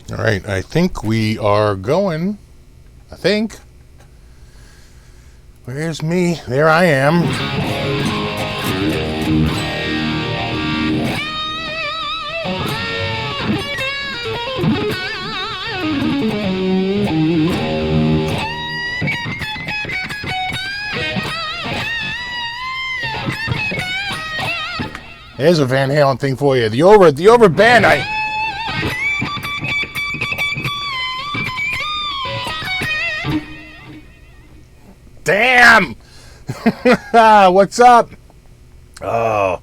All right, I think we are going. I think. Where's me? There I am. There's a Van Halen thing for you. The over band. Damn! What's up? Oh,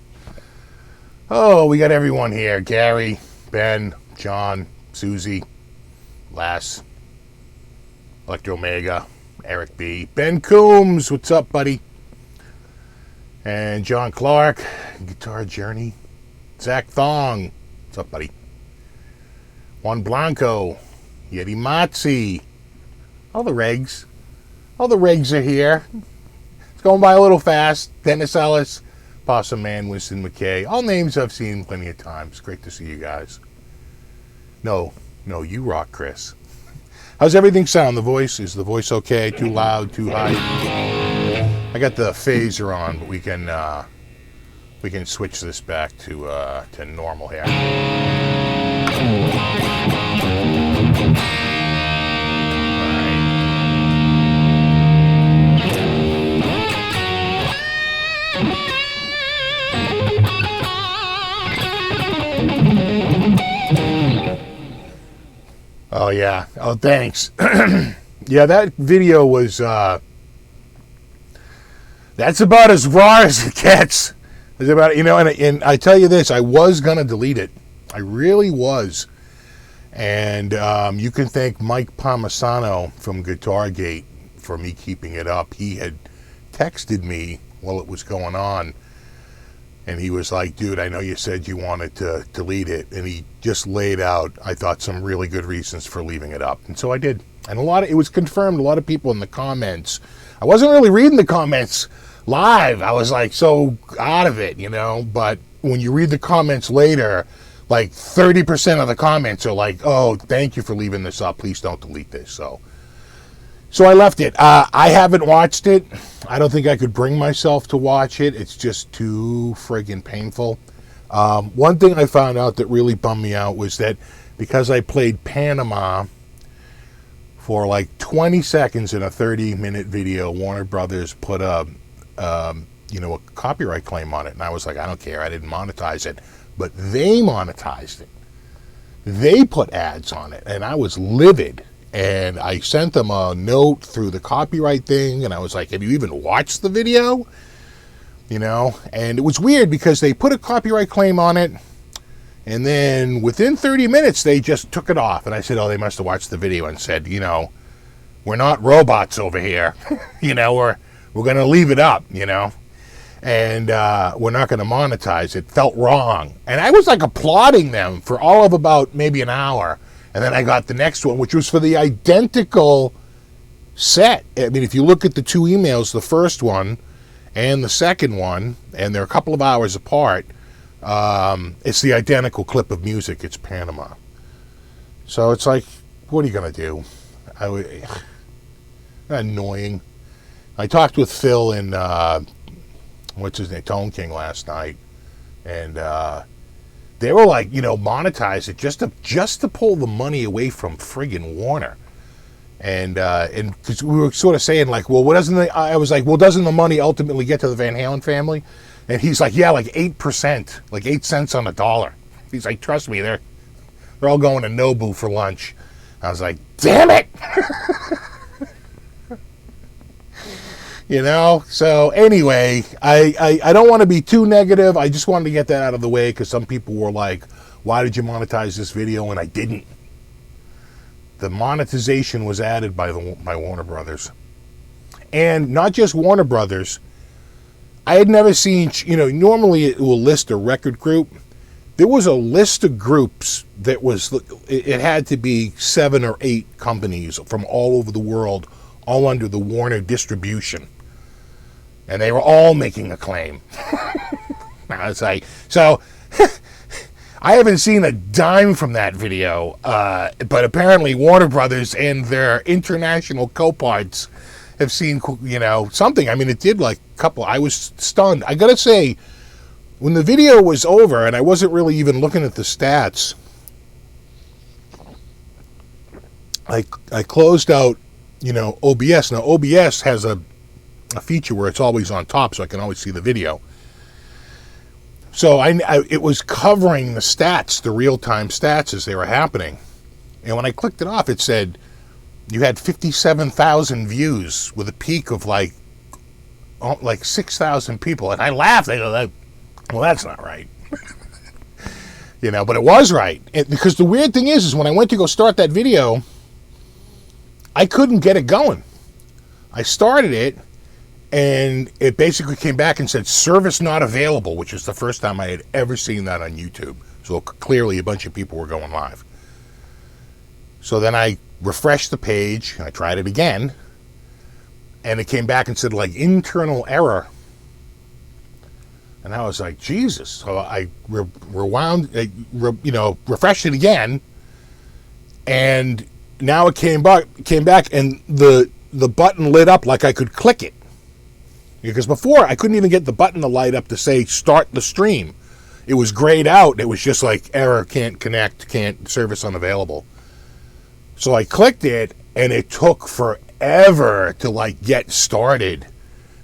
we got everyone here. Gary, Ben, John, Susie, Les, Electro Omega, Eric B, Ben Coombs, what's up, buddy? And John Clark, Guitar Journey, Zach Thong, what's up, buddy? Juan Blanco, Yeti Matzi, all the regs are here. It's going by a little fast. Dennis Ellis, Possum Man, Winston McKay, all names I've seen plenty of times. Great to see you guys. No, you rock, Chris. How's everything sound? Is the voice okay? Too loud, too high? I got the phaser on, but we can switch this back to normal here. Oh yeah. Oh, thanks. Yeah, that video was. That's about as raw as it gets. It's about, and I tell you this, I was gonna delete it. I really was. And you can thank Mike Palmisano from Guitargate for me keeping it up. He had texted me while it was going on, and he was like, dude, I know you said you wanted to delete it, and he just laid out, I thought, some really good reasons for leaving it up. And so I did. And it was confirmed, a lot of people in the comments. I wasn't really reading the comments live. I was like so out of it, but when you read the comments later, like 30% of the comments are like, oh, thank you for leaving this up. Please don't delete this. So I left it. I haven't watched it. I don't think I could bring myself to watch it. It's just too friggin' painful. One thing I found out that really bummed me out was that because I played Panama for like 20 seconds in a 30-minute video, Warner Brothers put a copyright claim on it. And I was like, I don't care. I didn't monetize it. But they monetized it. They put ads on it. And I was livid. And I sent them a note through the copyright thing. And I was like, have you even watched the video? And it was weird because they put a copyright claim on it. And then within 30 minutes, they just took it off. And I said, oh, they must have watched the video and said, we're not robots over here. We're going to leave it up, and we're not going to monetize it. Felt wrong. And I was like applauding them for all of about maybe an hour. And then I got the next one, which was for the identical set. I mean, if you look at the two emails, the first one and the second one, and they're a couple of hours apart, it's the identical clip of music. It's Panama. So it's like, what are you going to do? Annoying. I talked with Phil and what's his name, Tone King last night, and they were like, monetize it just to pull the money away from friggin' Warner, and because we were sort of saying like, well, I was like, well, doesn't the money ultimately get to the Van Halen family? And he's like, yeah, like 8%, like 8 cents on the dollar. He's like, trust me, they're all going to Nobu for lunch. I was like, damn it. So anyway, I don't want to be too negative. I just wanted to get that out of the way because some people were like, why did you monetize this video? And I didn't. The monetization was added by Warner Brothers. And not just Warner Brothers. I had never seen, normally it will list a record group. There was a list of groups that it had to be 7 or 8 companies from all over the world, all under the Warner distribution. And they were all making a claim. I was like, so I haven't seen a dime from that video, but apparently Warner Brothers and their international co-parts have seen, you know, something. I mean, it did like a couple. I was stunned. I gotta say, when the video was over, and I wasn't really even looking at the stats, I closed out, you know, OBS. Now, OBS has a feature where it's always on top, so I can always see the video. So it was covering the stats, the real-time stats as they were happening. And when I clicked it off, it said you had 57,000 views with a peak of like 6,000 people. And I laughed. I go, well, that's not right. You know, but it was right. Because the weird thing is when I went to go start that video, I couldn't get it going. I started it, and it basically came back and said, service not available, which is the first time I had ever seen that on YouTube. So clearly a bunch of people were going live. So then I refreshed the page, and I tried it again, and it came back and said, like, internal error. And I was like, Jesus. So I refreshed it again, and now it came back, and the button lit up like I could click it. Because before, I couldn't even get the button to light up to say, start the stream. It was grayed out. It was just like, error, can't connect, service unavailable. So I clicked it, and it took forever to, like, get started.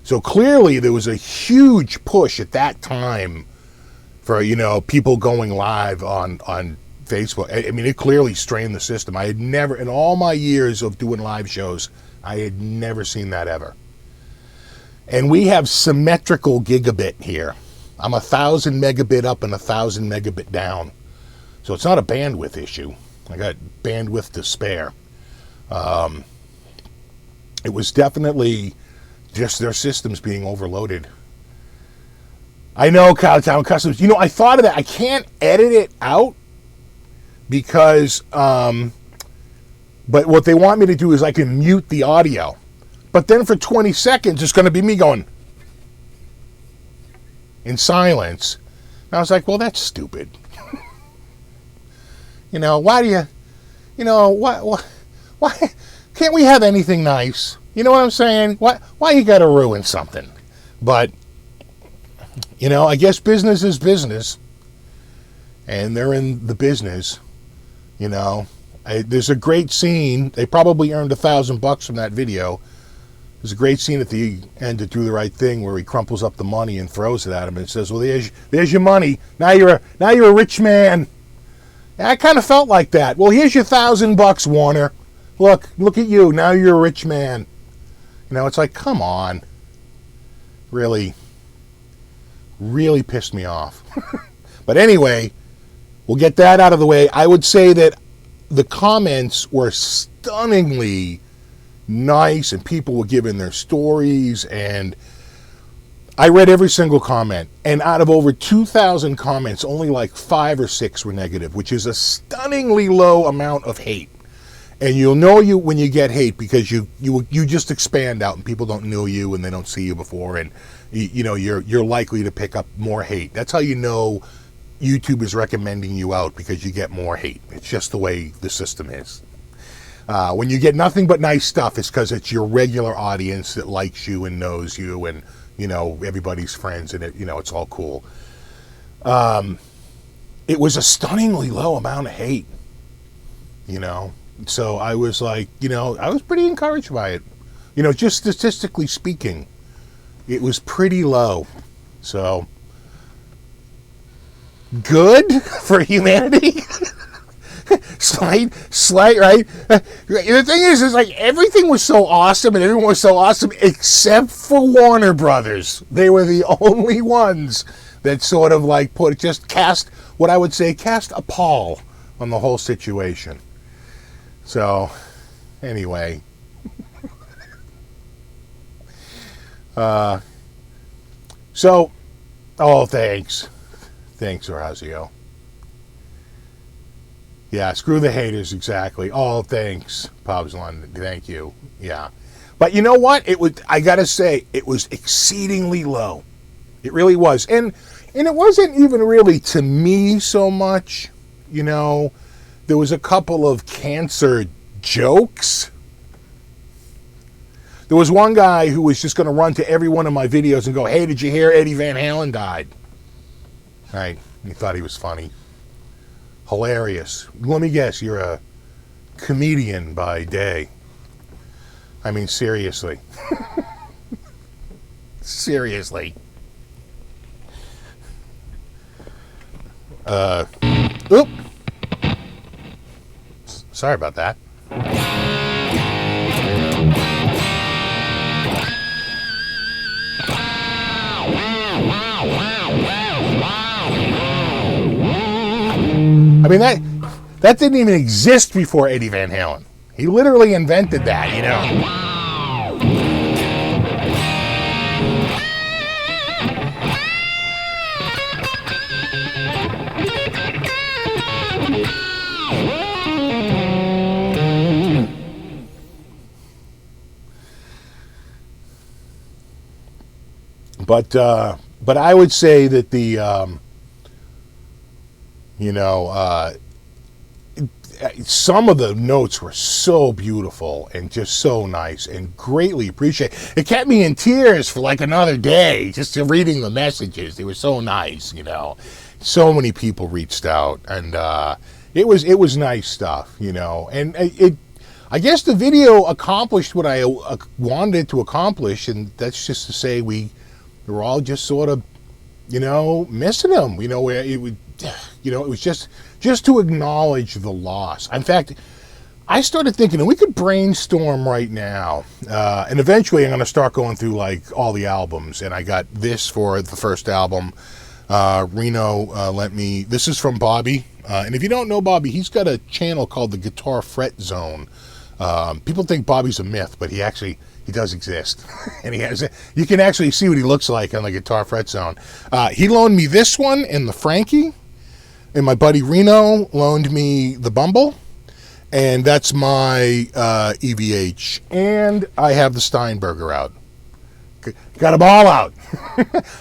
So clearly, there was a huge push at that time for, you know, people going live on Facebook. I mean, it clearly strained the system. I had never, in all my years of doing live shows, I had never seen that ever. And we have symmetrical gigabit here. I'm 1,000 megabit up and 1,000 megabit down. So it's not a bandwidth issue. I got bandwidth to spare. It was definitely just their systems being overloaded. I know, Cowtown Customs. You know, I thought of that. I can't edit it out because, but what they want me to do is I can mute the audio. But then for 20 seconds, it's going to be me going in silence. And I was like, well, that's stupid. You know, why can't we have anything nice? You know what I'm saying? Why you got to ruin something? But, you know, I guess business is business. And they're in the business, you know. There's a great scene. They probably earned $1,000 from that video. There's a great scene at the end to Do the Right Thing where he crumples up the money and throws it at him and says, well, there's your money. Now you're a rich man. And I kind of felt like that. Well, here's your $1,000, Warner. Look at you. Now you're a rich man. You know, it's like, come on. Really pissed me off. But anyway, we'll get that out of the way. I would say that the comments were stunningly nice, and people were giving their stories, and I read every single comment, and out of over 2,000 comments, only like 5 or 6 were negative, which is a stunningly low amount of hate. And you'll know when you get hate because you just expand out, and people don't know you and they don't see you before, and you know you're likely to pick up more hate. That's how you know YouTube is recommending you out, because you get more hate. It's just the way the system is. When you get nothing but nice stuff, it's because it's your regular audience that likes you and knows you, and, you know, everybody's friends, and you know, it's all cool. It was a stunningly low amount of hate, you know. So I was like, you know, I was pretty encouraged by it. You know, just statistically speaking, it was pretty low. So, good for humanity. Slight, right? The thing is like everything was so awesome and everyone was so awesome except for Warner Brothers. They were the only ones that sort of like cast a pall on the whole situation. So, anyway. Thanks. Thanks, Orazio. Yeah, screw the haters, exactly. Oh, thanks, Pobs London. Thank you. Yeah. But you know what? I gotta say, it was exceedingly low. It really was. And it wasn't even really to me so much. You know, there was a couple of cancer jokes. There was one guy who was just going to run to every one of my videos and go, "Hey, did you hear Eddie Van Halen died?" Right. He thought he was funny. Hilarious. Let me guess, you're a comedian by day. I mean, seriously. Seriously. Oop. Sorry about that. I mean, that didn't even exist before Eddie Van Halen. He literally invented that, you know. But I would say that some of the notes were so beautiful and just so nice and greatly appreciated. It kept me in tears for like another day just reading the messages. They were so nice, you know. So many people reached out, and it was nice stuff, you know. And I guess the video accomplished what I wanted it to accomplish, and that's just to say we were all just sort of, you know, missing him. You know, it was just to acknowledge the loss. In fact, I started thinking, we could brainstorm right now, and eventually I'm going to start going through like all the albums. And I got this for the first album. Reno lent me. This is from Bobby, and if you don't know Bobby, he's got a channel called the Guitar Fret Zone. People think Bobby's a myth, but he does exist. And you can actually see what he looks like on the Guitar Fret Zone. He loaned me this one and the Frankie, and my buddy Reno loaned me the Bumble, and that's my EVH. And I have the Steinberger out. Got them all out.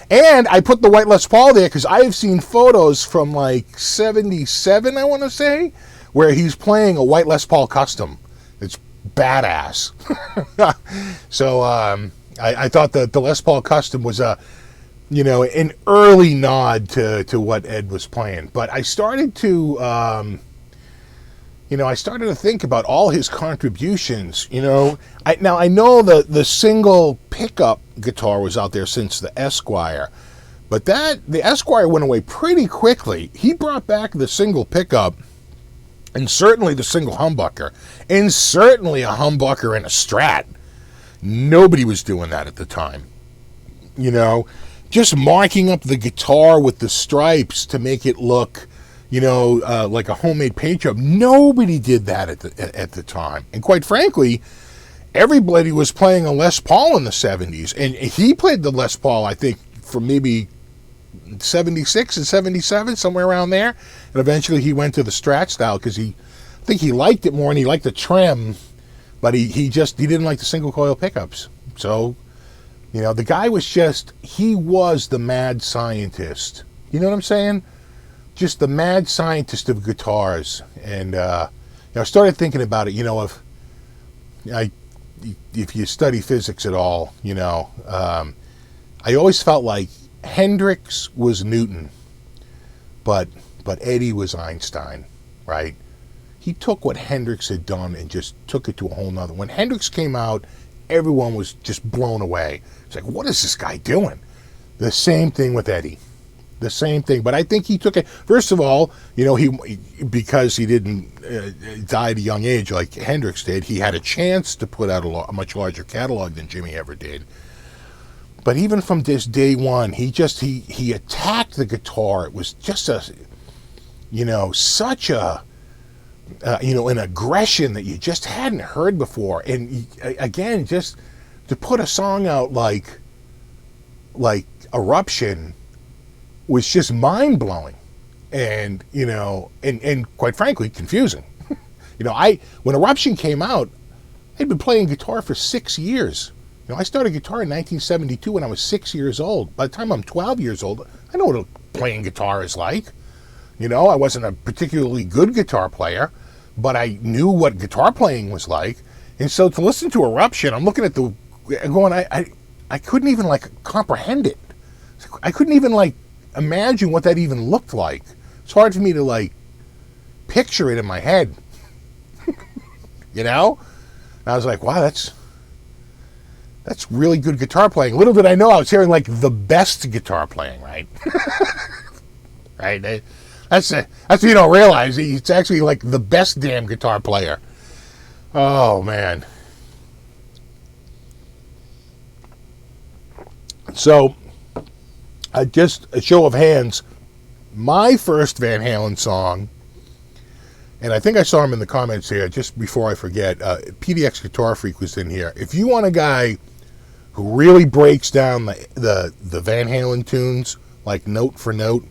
And I put the white Les Paul there because I have seen photos from like 77, I want to say, where he's playing a white Les Paul custom. It's badass. So I thought the Les Paul custom was an early nod to what Ed was playing. But I started to think about all his contributions. You know, I know the single pickup guitar was out there since the Esquire, but the Esquire went away pretty quickly. He brought back the single pickup, and certainly the single humbucker, and certainly a humbucker and a Strat. Nobody was doing that at the time. You know, just marking up the guitar with the stripes to make it look, like a homemade paint job. Nobody did that at the time. And quite frankly, everybody was playing a Les Paul in the 70s. And he played the Les Paul, I think, for maybe 76 and 77, somewhere around there. And eventually he went to the Strat style because I think he liked it more and he liked the trim, but he didn't like the single coil pickups. So, the guy was he was the mad scientist. You know what I'm saying? Just the mad scientist of guitars. And I started thinking about it. If you study physics at all, I always felt like Hendrix was Newton, but Eddie was Einstein, right? He took what Hendrix had done and just took it to a whole nother. When Hendrix came out, everyone was just blown away. It's like, what is this guy doing? The same thing with Eddie. The same thing. But I think he took it, first of all, because he didn't die at a young age like Hendrix did, he had a chance to put out a much larger catalog than Jimmy ever did. But even from this day one, he attacked the guitar. It was just such an aggression that you just hadn't heard before. And again, just to put a song out like Eruption was just mind-blowing and quite frankly confusing. When Eruption came out, I'd been playing guitar for 6 years. You know, I started guitar in 1972 when I was 6 years old. By the time I'm 12 years old, I know what playing guitar is like. You know, I wasn't a particularly good guitar player, but I knew what guitar playing was like. And so to listen to Eruption, I'm looking at the, going, I couldn't even like comprehend it. I couldn't even like imagine what that even looked like. It's hard for me to like picture it in my head. You know? And I was like, wow, that's really good guitar playing. Little did I know I was hearing like the best guitar playing, right? Right? That's what you don't realize. It's actually like the best damn guitar player. Oh, man. So, just a show of hands, my first Van Halen song, and I think I saw him in the comments here, just before I forget, PDX Guitar Freak was in here. If you want a guy who really breaks down the Van Halen tunes, like note for note,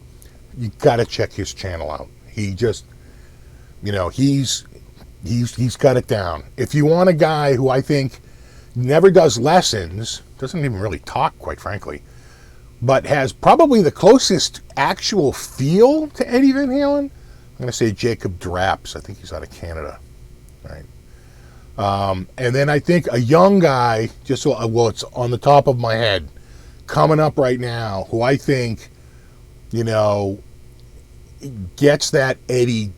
you got to check his channel out. He just, you know, he's got it down. If you want a guy who I think never does lessons, doesn't even really talk, quite frankly, but has probably the closest actual feel to Eddie Van Halen, I'm going to say Jacob Draps. I think he's out of Canada, right? And then I think a young guy, just so, well, it's on the top of my head, coming up right now, who I think, you know, gets that Eddie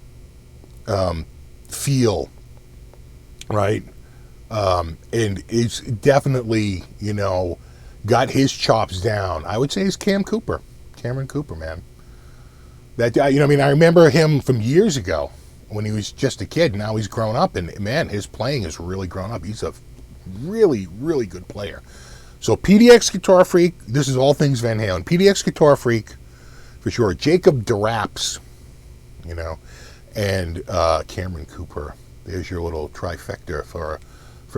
feel, right? And it's definitely, you know, got his chops down. I would say it's Cameron Cooper, man. That, you know, I mean, I remember him from years ago when he was just a kid. Now he's grown up, and man, his playing has really grown up. He's a really, really good player. So PDX Guitar Freak, this is all things Van Halen. PDX Guitar Freak, for sure. Jacob Draps, you know, and Cameron Cooper. There's your little trifecta for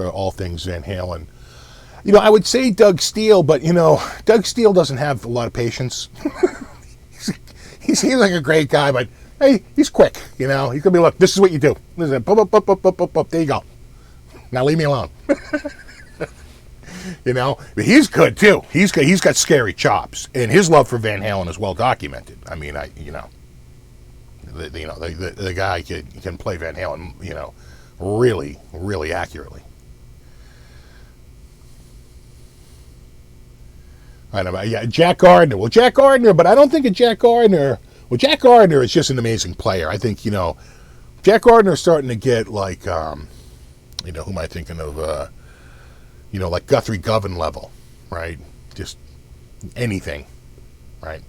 all things Van Halen. You know, I would say Doug Steele, but, you know, Doug Steele doesn't have a lot of patience. He seems like a great guy, but, hey, he's quick, you know. He's going to be, look, this is what you do. Listen, there you go. Now leave me alone. You know, but he's good, too. He's got scary chops, and his love for Van Halen is well documented. I mean, the guy can play Van Halen, you know, really, really accurately. I don't know. Yeah, Jack Gardner. Well, Jack Gardner, but I don't think of Jack Gardner. Well, Jack Gardner is just an amazing player. I think, you know, Jack Gardner is starting to get like, you know, who am I thinking of? You know, like Guthrie Govan level, right? Just anything, right?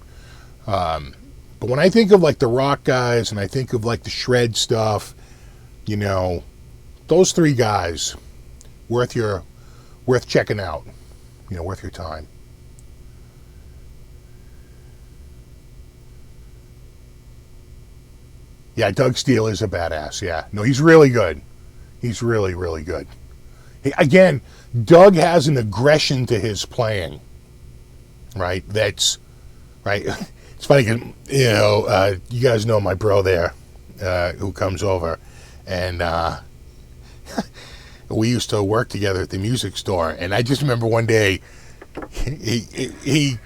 But when I think of like the rock guys and I think of like the shred stuff, you know, those three guys, worth checking out, you know, worth your time. Yeah, Doug Steele is a badass. Yeah, no, he's really good. He's really, really good. Again, Doug has an aggression to his playing, right? That's right. It's funny, you know, you guys know my bro there, who comes over, and we used to work together at the music store. And I just remember one day, he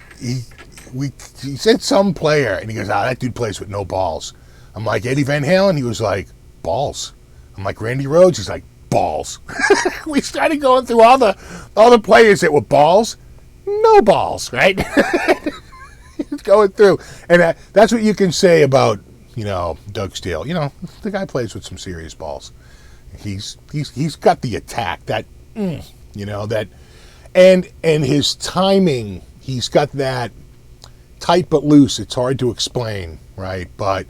said some player, and he goes, that dude plays with no balls. I'm like, Eddie Van Halen? He was like, balls. I'm like, Randy Rhoads? He's like, balls. We started going through all the players that were balls. No balls, right? Going through. And that's what you can say about, you know, Doug Steele. You know, the guy plays with some serious balls. He's got the attack, that, you know, that, and his timing, he's got that tight but loose. It's hard to explain, right? But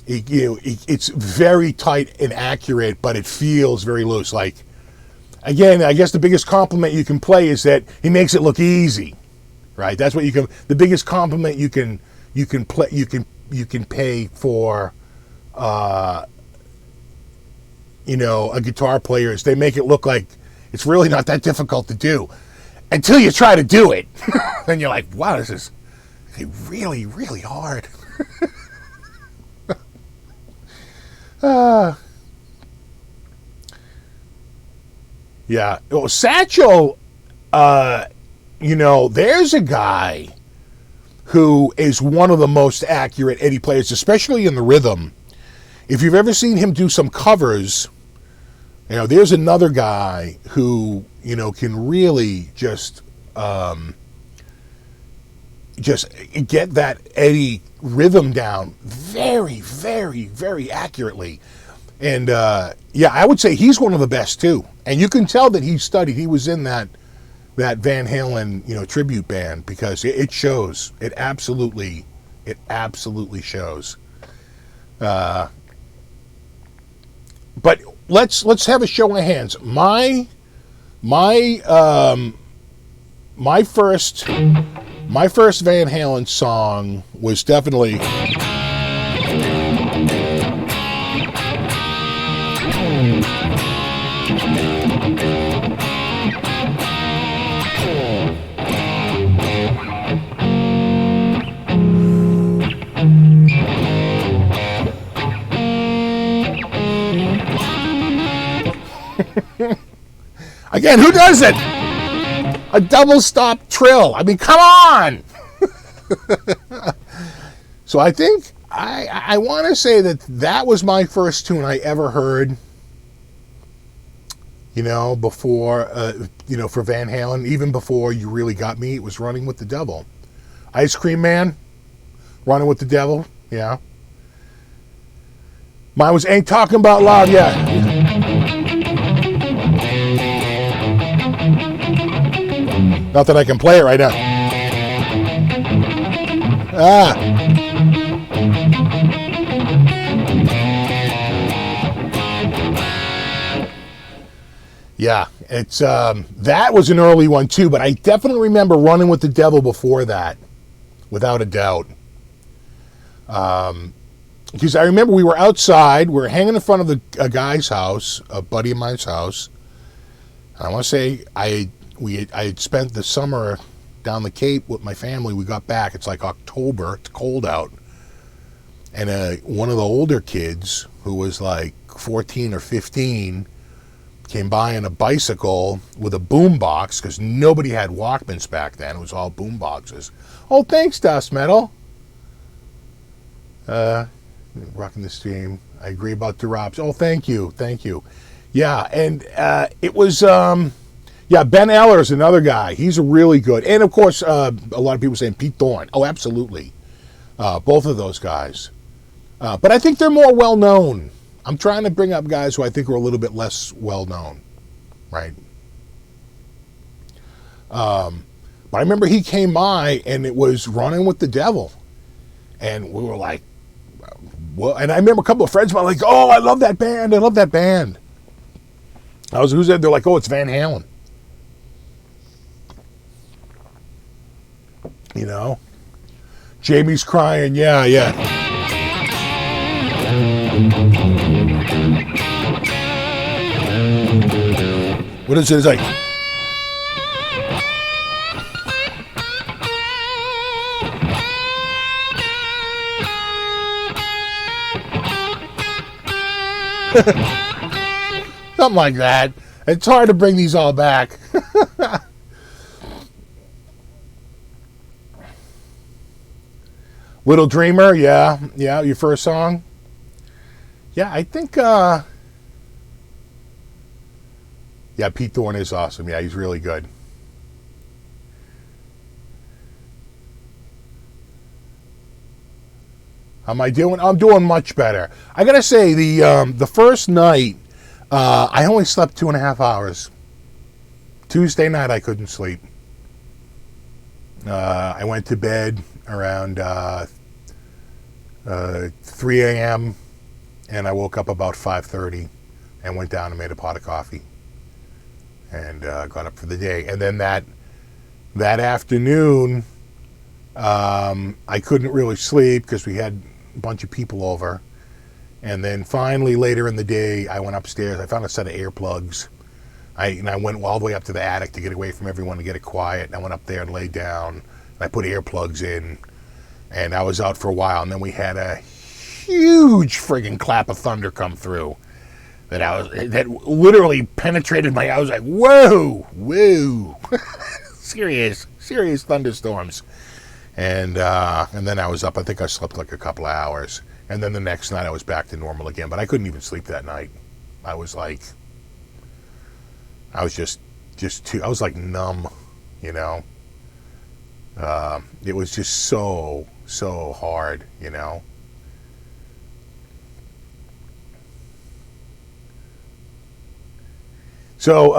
it's very tight and accurate, but it feels very loose. Like, again, I guess the biggest compliment you can play is that he makes it look easy, right? That's what the biggest compliment you can pay for, you know, a guitar player is they make it look like it's really not that difficult to do until you try to do it. Then you're like, wow, this is really, really hard. Yeah. Well, Satchel, there's a guy who is one of the most accurate Eddie players, especially in the rhythm. If you've ever seen him do some covers, there's another guy who, can really just get that Eddie rhythm down very, very, very accurately. And, I would say he's one of the best, too. And you can tell that he studied. He was in that Van Halen, tribute band, because it shows. It absolutely shows. But let's have a show of hands. My first Van Halen song was definitely again, who does it? A double stop trill. I mean, come on. So I think I want to say that was my first tune I ever heard, before, for Van Halen, even before You Really Got Me. It was Running with the Devil. Ice Cream Man, Running with the Devil, yeah. Mine was Ain't Talking About Love, yeah. Not that I can play it right now. Yeah, it's that was an early one too, but I definitely remember Running with the Devil before that, without a doubt. Because I remember we were outside, we were hanging in front of a guy's house, a buddy of mine's house. I want to say I had spent the summer down the Cape with my family. We got back. It's like October. It's cold out. And one of the older kids, who was like 14 or 15, came by on a bicycle with a boom box, because nobody had Walkmans back then. It was all boom boxes. Oh, thanks, Dust Metal. Rocking the Stream. I agree about the Robs. Oh, thank you. Yeah, and it was... Ben Eller is another guy. He's a really good. And, of course, a lot of people saying Pete Thorne. Oh, absolutely. Both of those guys. But I think they're more well-known. I'm trying to bring up guys who I think are a little bit less well-known. Right? But I remember he came by, and it was Running with the Devil. And we were like, well, and I remember a couple of friends were like, oh, I love that band. Who's that? They're like, oh, it's Van Halen. Jamie's crying. Yeah. What is it? It's like... something like that. It's hard to bring these all back. Little Dreamer, yeah, your first song. Yeah, I think, Pete Thorne is awesome. Yeah, he's really good. How am I doing? I'm doing much better. I gotta say, the first night, I only slept 2.5 hours. Tuesday night, I couldn't sleep. I went to bed around 3 a.m. and I woke up about 5:30 and went down and made a pot of coffee and got up for the day. And then that afternoon, I couldn't really sleep because we had a bunch of people over. And then finally, later in the day, I went upstairs. I found a set of earplugs. I went all the way up to the attic to get away from everyone, to get it quiet. And I went up there and laid down. And I put earplugs in. And I was out for a while. And then we had a huge friggin' clap of thunder come through. that literally penetrated my. I was like, whoa, serious thunderstorms, and then I was up. I think I slept like a couple of hours, and then the next night I was back to normal again. But I couldn't even sleep that night. I was just too. I was like numb, you know. It was just so hard, you know. So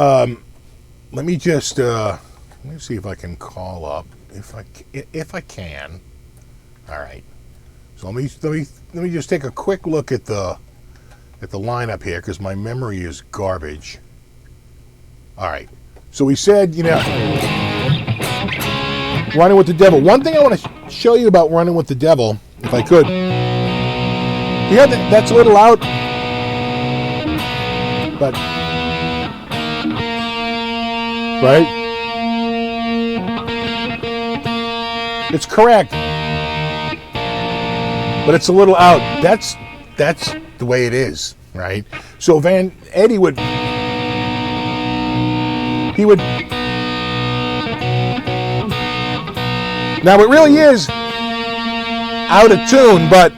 let me just let me see if I can call up if I can. All right. So let me just take a quick look at the lineup here because my memory is garbage. All right. So we said, you know, Running with the Devil. One thing I want to show you about Running with the Devil, if I could. Yeah, that's a little out, but right? It's correct, but it's a little out. That's the way it is, right? So Eddie would now it really is out of tune, but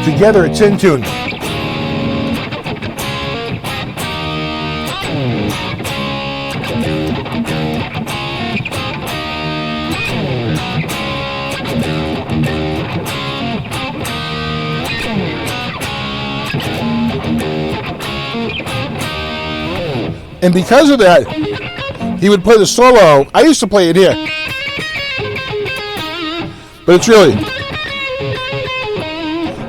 together it's in tune. And because of that, he would play the solo. I used to play it here. But it's really...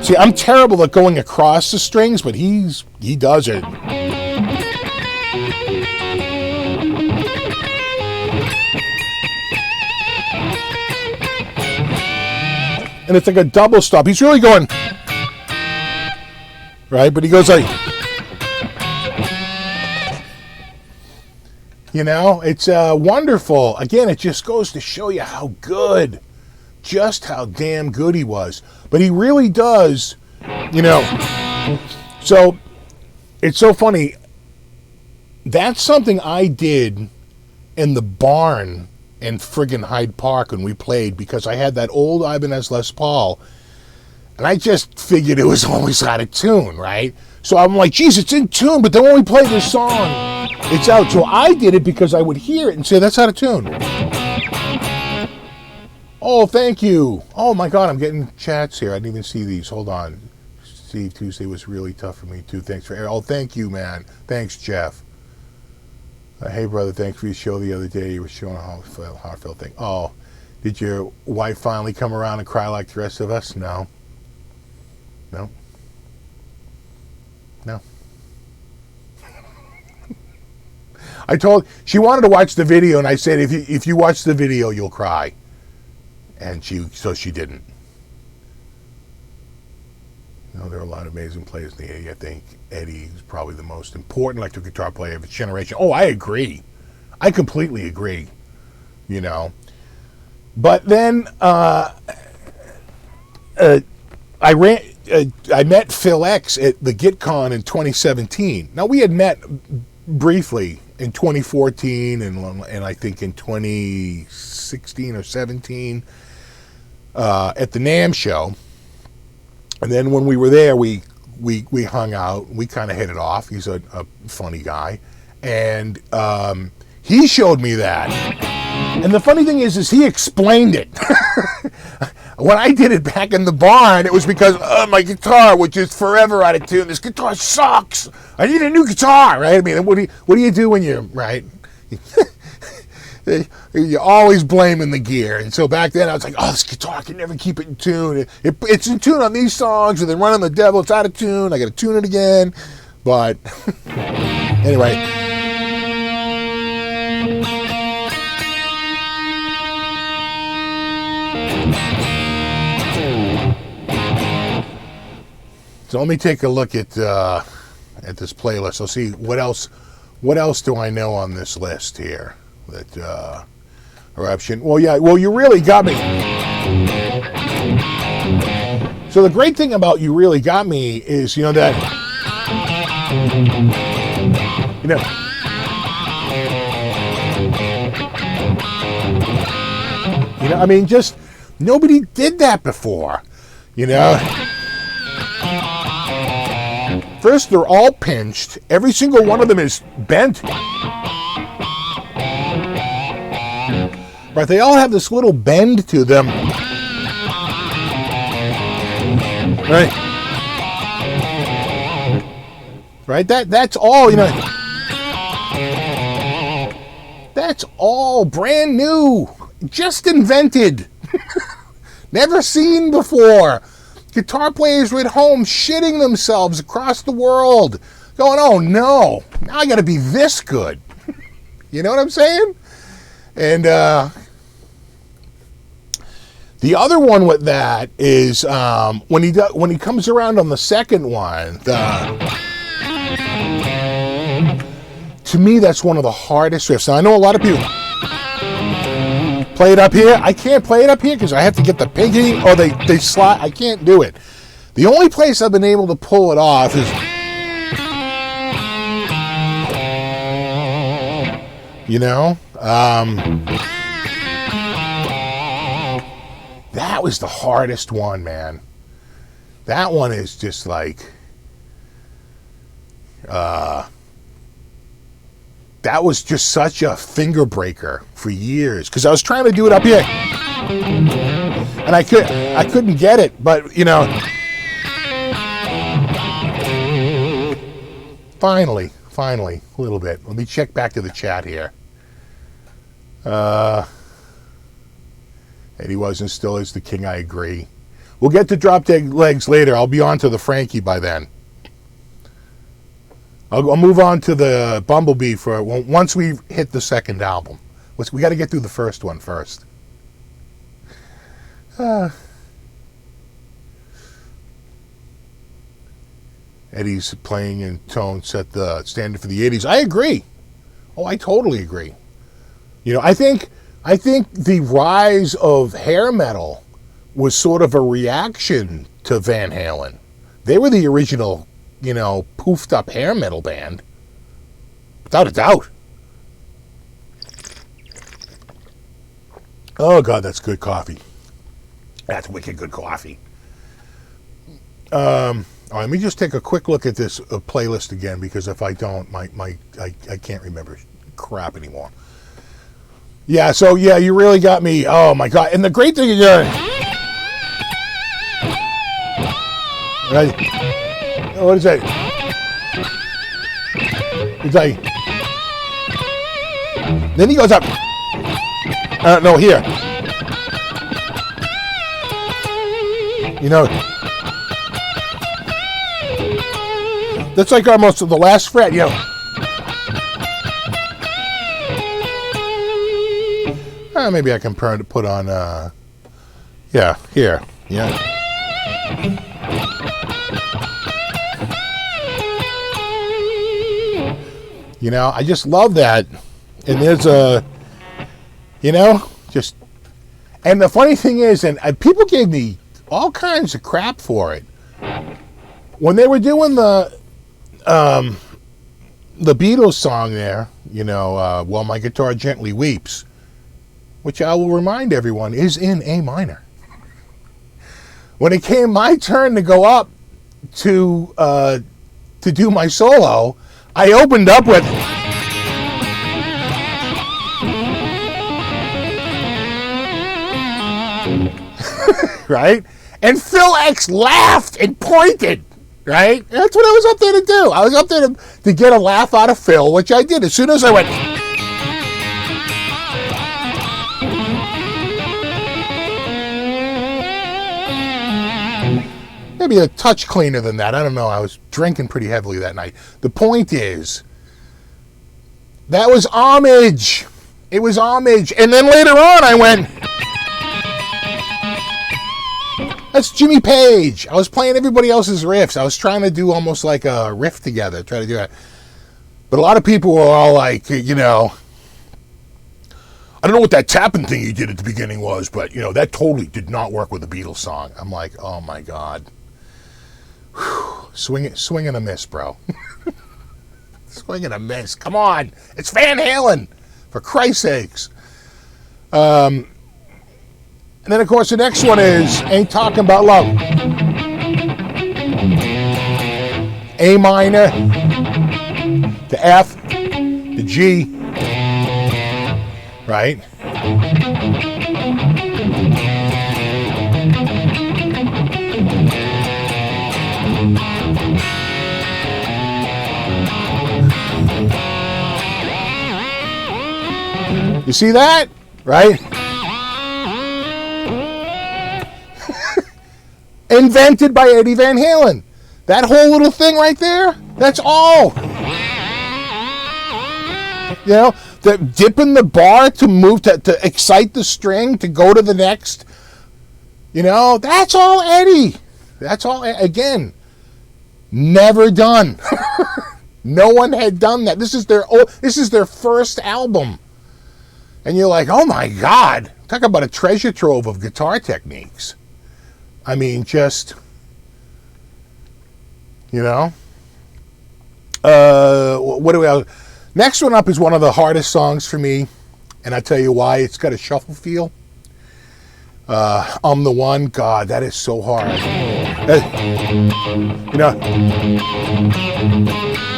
See, I'm terrible at going across the strings, but he does it. And it's like a double stop. He's really going... Right? But he goes like... You know, it's wonderful. Again, it just goes to show you how good, just how damn good he was. But he really does, you know. So, it's so funny. That's something I did in the barn in friggin' Hyde Park when we played, because I had that old Ibanez Les Paul, and I just figured it was always out of tune, right? So I'm like, geez, it's in tune, but then when we play this song, it's out. So I did it because I would hear it and say, that's out of tune. Oh, thank you. Oh, my God, I'm getting chats here. I didn't even see these. Hold on. Steve, Tuesday was really tough for me, too. Thanks for... Oh, thank you, man. Thanks, Jeff. Hey, brother, thanks for your show the other day. You were showing a heartfelt thing. Oh, did your wife finally come around and cry like the rest of us? No. No. No. I told... She wanted to watch the video, and I said, if you watch the video, you'll cry. And so she didn't. You know, there are a lot of amazing players in the 80s. I think Eddie is probably the most important electric guitar player of his generation. Oh, I agree. I completely agree. You know. But then I met Phil X at the GitCon in 2017. Now, we had met briefly in 2014 and I think in 2016 or 17 at the NAMM show. And then when we were there, we hung out. We kind of hit it off. He's a funny guy. And he showed me that. And the funny thing is he explained it. When I did it back in the barn, it was because my guitar, which is forever out of tune, this guitar sucks. I need a new guitar, right? I mean, what do you do when you're, right? You're always blaming the gear. And so back then I was like, oh, this guitar, I can never keep it in tune. It's in tune on these songs, and then Running the Devil, it's out of tune. I got to tune it again. But anyway. So let me take a look at this playlist. I'll see what else do I know on this list here that eruption. Well, yeah. Well, You Really Got Me. So the great thing about You Really Got Me is, you know, that You know, I mean, just nobody did that before. You know, first they're all pinched. Every single one of them is bent. But they all have this little bend to them. Right? Right? That's all, you know. That's all brand new. Just invented. Never seen before. Guitar players were at home shitting themselves across the world. Going, oh no, now I gotta be this good. You know what I'm saying? And the other one with that is when he comes around on the second one. To me, that's one of the hardest riffs. Now, I know a lot of people play it up here. I can't play it up here because I have to get the pinky or they slide. I can't do it. The only place I've been able to pull it off is, you know, that was the hardest one, man. That one is just like, that was just such a finger breaker for years because I was trying to do it up here and I couldn't get it, but you know, finally a little bit. Let me check back to the chat here. Eddie wasn't still is the king. I agree. We'll get to Drop Dead Legs later. I'll be on to the Frankie by then. I'll move on to the Bumblebee once we hit the second album. We got to get through the first one first. Eddie's playing in tone set the standard for the 80s. I agree. Oh, I totally agree. You know, I think the rise of hair metal was sort of a reaction to Van Halen. They were the original, you know, poofed up hair metal band. Without a doubt. Oh, God, that's good coffee. That's wicked good coffee. All right, let me just take a quick look at this playlist again, because if I don't, I can't remember crap anymore. Yeah, so, yeah, you really got me. Oh, my God. And the great thing is, right? What is that? It's like, then he goes up. No, here. You know, that's like almost the last fret, you know. Maybe I can put on, yeah, here, yeah. You know, I just love that. And there's a, you know, just, and the funny thing is, and people gave me all kinds of crap for it. When they were doing the Beatles song there, you know, While My Guitar Gently Weeps, which I will remind everyone is in A minor. When it came my turn to go up to do my solo, I opened up with, right? And Phil X laughed and pointed, right? That's what I was up there to do. I was up there to get a laugh out of Phil, which I did. As soon as I went, maybe a touch cleaner than that. I don't know. I was drinking pretty heavily that night. The point is, that was Homage. It was Homage. And then later on, I went, that's Jimmy Page. I was playing everybody else's riffs. I was trying to do almost like a riff together, try to do that. But a lot of people were all like, you know, I don't know what that tapping thing you did at the beginning was, but, you know, that totally did not work with a Beatles song. I'm like, oh, my God. Whew. Swing and a miss, bro. Swing and a miss. Come on. It's Van Halen. For Christ's sakes. And then, of course, the next one is Ain't Talking About Love. A minor, the F, the G, right? You see that? Right? Invented by Eddie Van Halen. That whole little thing right there, that's all. You know, the dipping the bar to move, to excite the string, to go to the next. You know, that's all Eddie. That's all, again, never done. No one had done that. This is their first album. And you're like, oh my God, talk about a treasure trove of guitar techniques. I mean, just, you know. What do we? Next one up is one of the hardest songs for me, and I tell you why. It's got a shuffle feel. I'm the One. God, that is so hard. You know,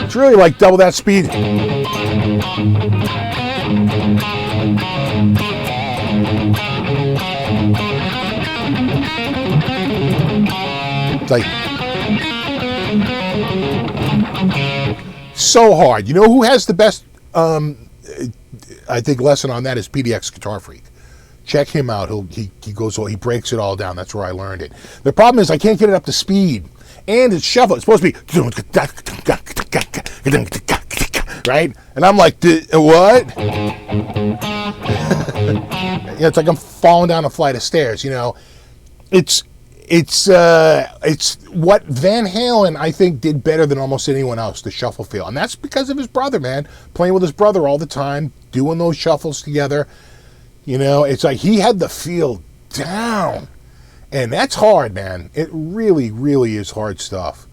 it's really like double that speed. It's like so hard. You know who has the best, I think, lesson on that is PDX Guitar Freak. Check him out. He breaks it all down. That's where I learned it. The problem is I can't get it up to speed. And it's shuffle. It's supposed to be right? And I'm like, what? It's like I'm falling down a flight of stairs, you know. It's what Van Halen, I think, did better than almost anyone else, the shuffle feel. And that's because of his brother, man. Playing with his brother all the time, doing those shuffles together. You know, it's like he had the feel down. And that's hard, man. It really, really is hard stuff.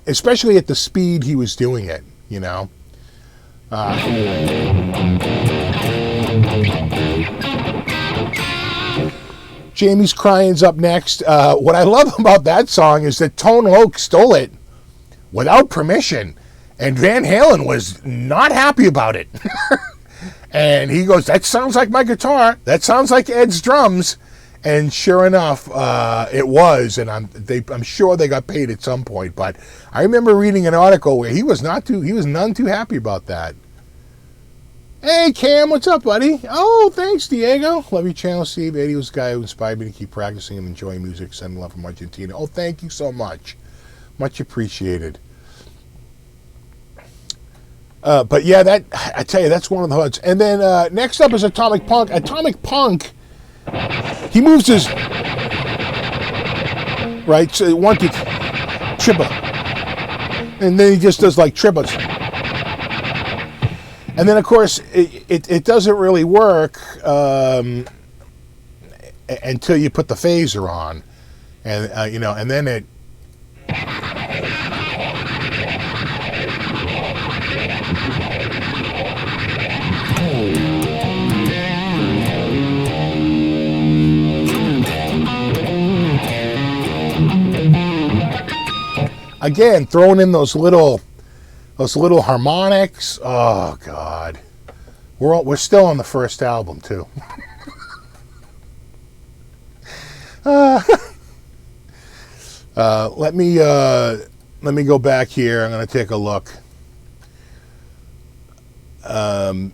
Especially at the speed he was doing it, you know. Jamie's Crying's up next. What I love about that song is that Tone Loc stole it without permission. And Van Halen was not happy about it. And he goes, that sounds like my guitar. That sounds like Ed's drums. And sure enough, it was. And I'm sure they got paid at some point. But I remember reading an article where he was none too happy about that. Hey, Cam, what's up, buddy? Oh, thanks, Diego. Love your channel, Steve. Eddie was the guy who inspired me to keep practicing and enjoying music. Sending love from Argentina. Oh, thank you so much. Much appreciated. But yeah, I tell you, that's one of the hoods. And then next up is Atomic Punk. Atomic Punk, he moves his right, so 1, 2, triple, and then he just does like triples. And then of course it doesn't really work until you put the phaser on, and you know, and then it. Again, throwing in those little harmonics. Oh God, we're still on the first album too. Let me go back here. I'm going to take a look. Oh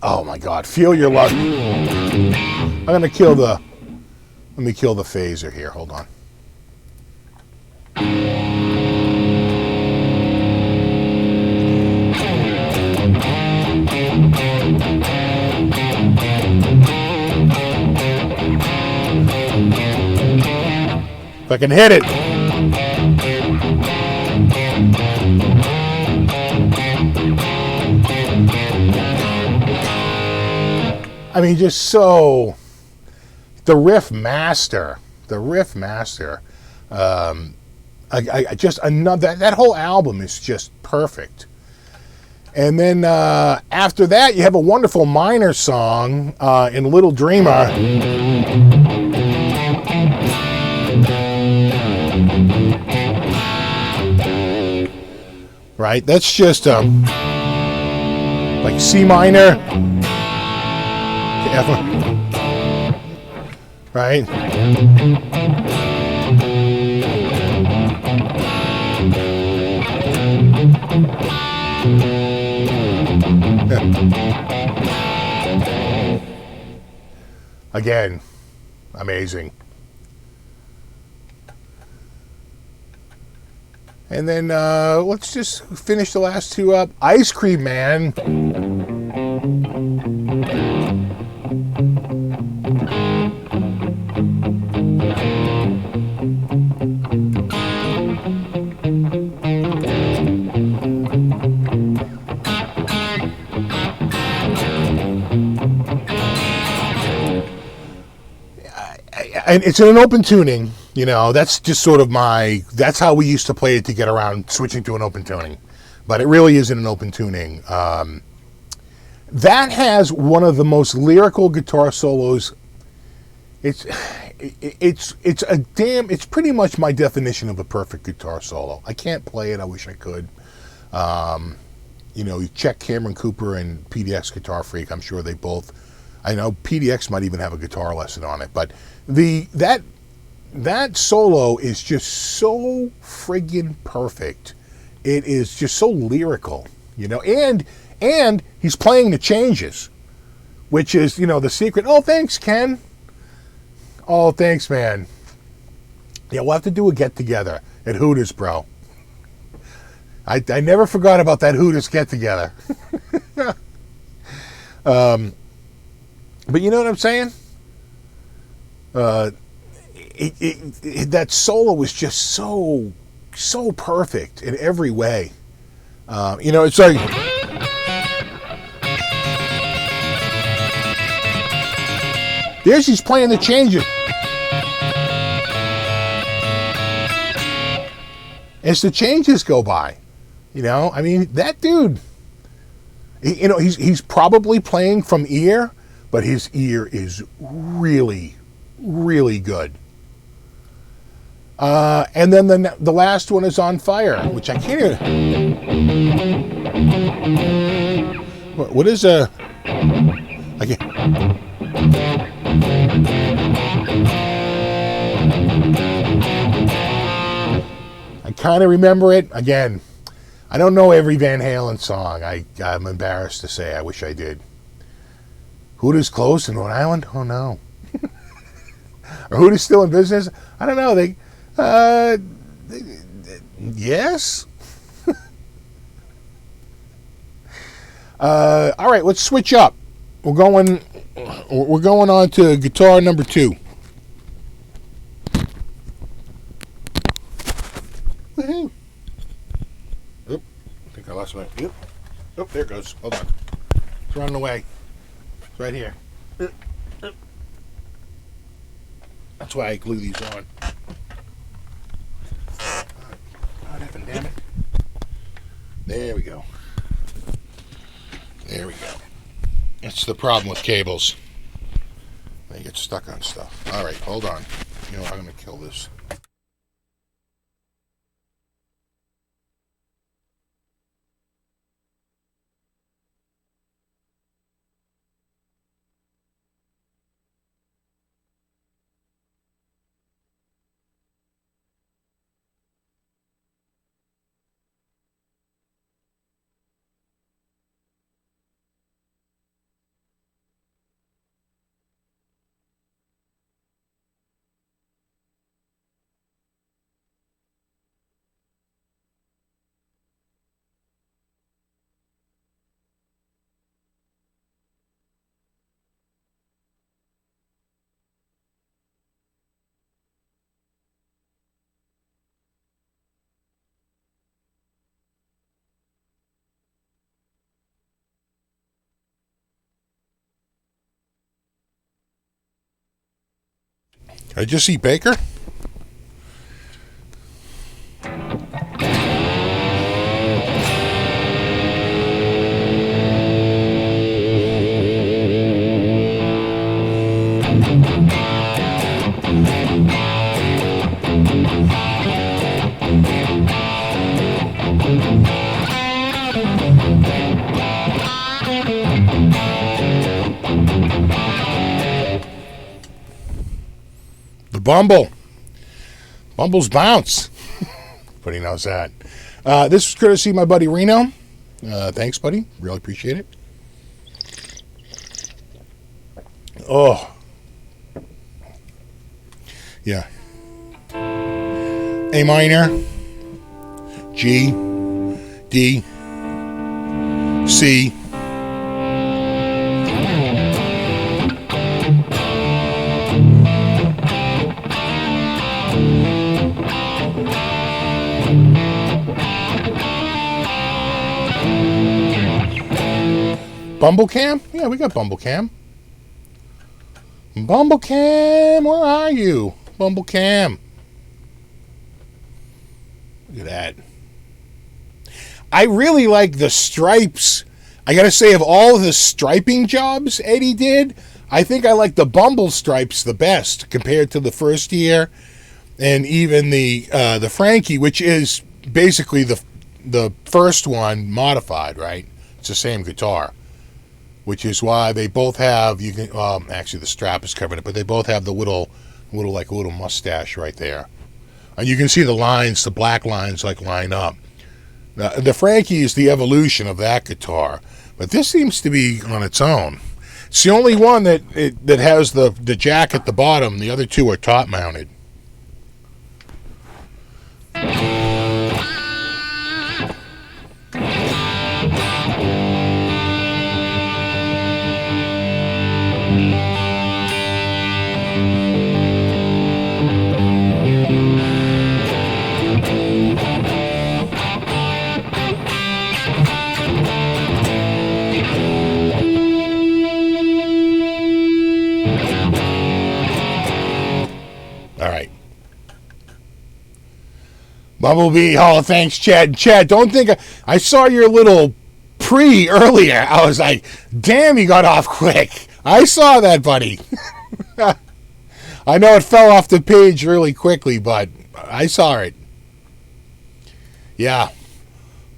my God, Feel Your Love. I'm going to kill the. Let me kill the phaser here. Hold on. If I can hit it. I mean, just so the riff master. I just another that whole album is just perfect. And then after that, you have a wonderful minor song in Little Dreamer. Right? That's just like C minor. Right? Again, amazing. And then let's just finish the last two up. Ice Cream Man. And it's in an open tuning, you know, that's just sort of that's how we used to play it to get around switching to an open tuning. But it really is in an open tuning. That has one of the most lyrical guitar solos. It's pretty much my definition of a perfect guitar solo. I can't play it, I wish I could. You know, you check Cameron Cooper and PDX Guitar Freak, I'm sure they both, I know PDX might even have a guitar lesson on it, but that solo is just so friggin' perfect. It is just so lyrical, you know, and he's playing the changes, which is, you know, the secret. Oh, thanks, Ken. Oh, thanks, man. Yeah, we'll have to do a get together at Hooters, bro. I never forgot about that Hooters get together. But you know what I'm saying? That solo was just so perfect in every way. You know, it's like he's playing the changes. As the changes go by, you know, I mean, that dude, you know, he's probably playing from ear, but his ear is really, really good. And then the last one is On Fire, which I can't even. What is a? I can't. I kind of remember it. Again, I don't know every Van Halen song. I'm embarrassed to say. I wish I did. Hooters closed in Rhode Island? Oh no. Or Hooters still in business? I don't know. Yes. All right, let's switch up. We're going on to guitar number 2. Woohoo! Oop, I think I lost my. Yep. Oh, there it goes. Hold on. It's running away. It's right here. That's why I glue these on. God effing damn it. There we go. There we go. It's the problem with cables. They get stuck on stuff. All right, hold on. You know what? I'm going to kill this. I just see Baker. The Bumble's bounce. Everybody knows that. This was courtesy of my buddy Reno. Thanks, buddy. Really appreciate it. Oh. Yeah. A minor, G, D, C, Bumblecam? Yeah, we got Bumblecam. Bumblecam, where are you? Bumblecam. Look at that. I really like the stripes. I gotta say, of all of the striping jobs Eddie did, I think I like the Bumble stripes the best compared to the first year, and even the Frankie, which is basically the first one modified, right? It's the same guitar, which is why they both have, you can actually the strap is covering it, but they both have the little mustache right there, and you can see the lines, the black lines like line up. The Frankie is the evolution of that guitar, but this seems to be on its own. It's the only one that has the jack at the bottom. The other two are top mounted. Bumblebee, oh, thanks, Chad. Chad, don't think I saw your little pre earlier. I was like, damn, you got off quick. I saw that, buddy. I know it fell off the page really quickly, but I saw it. Yeah,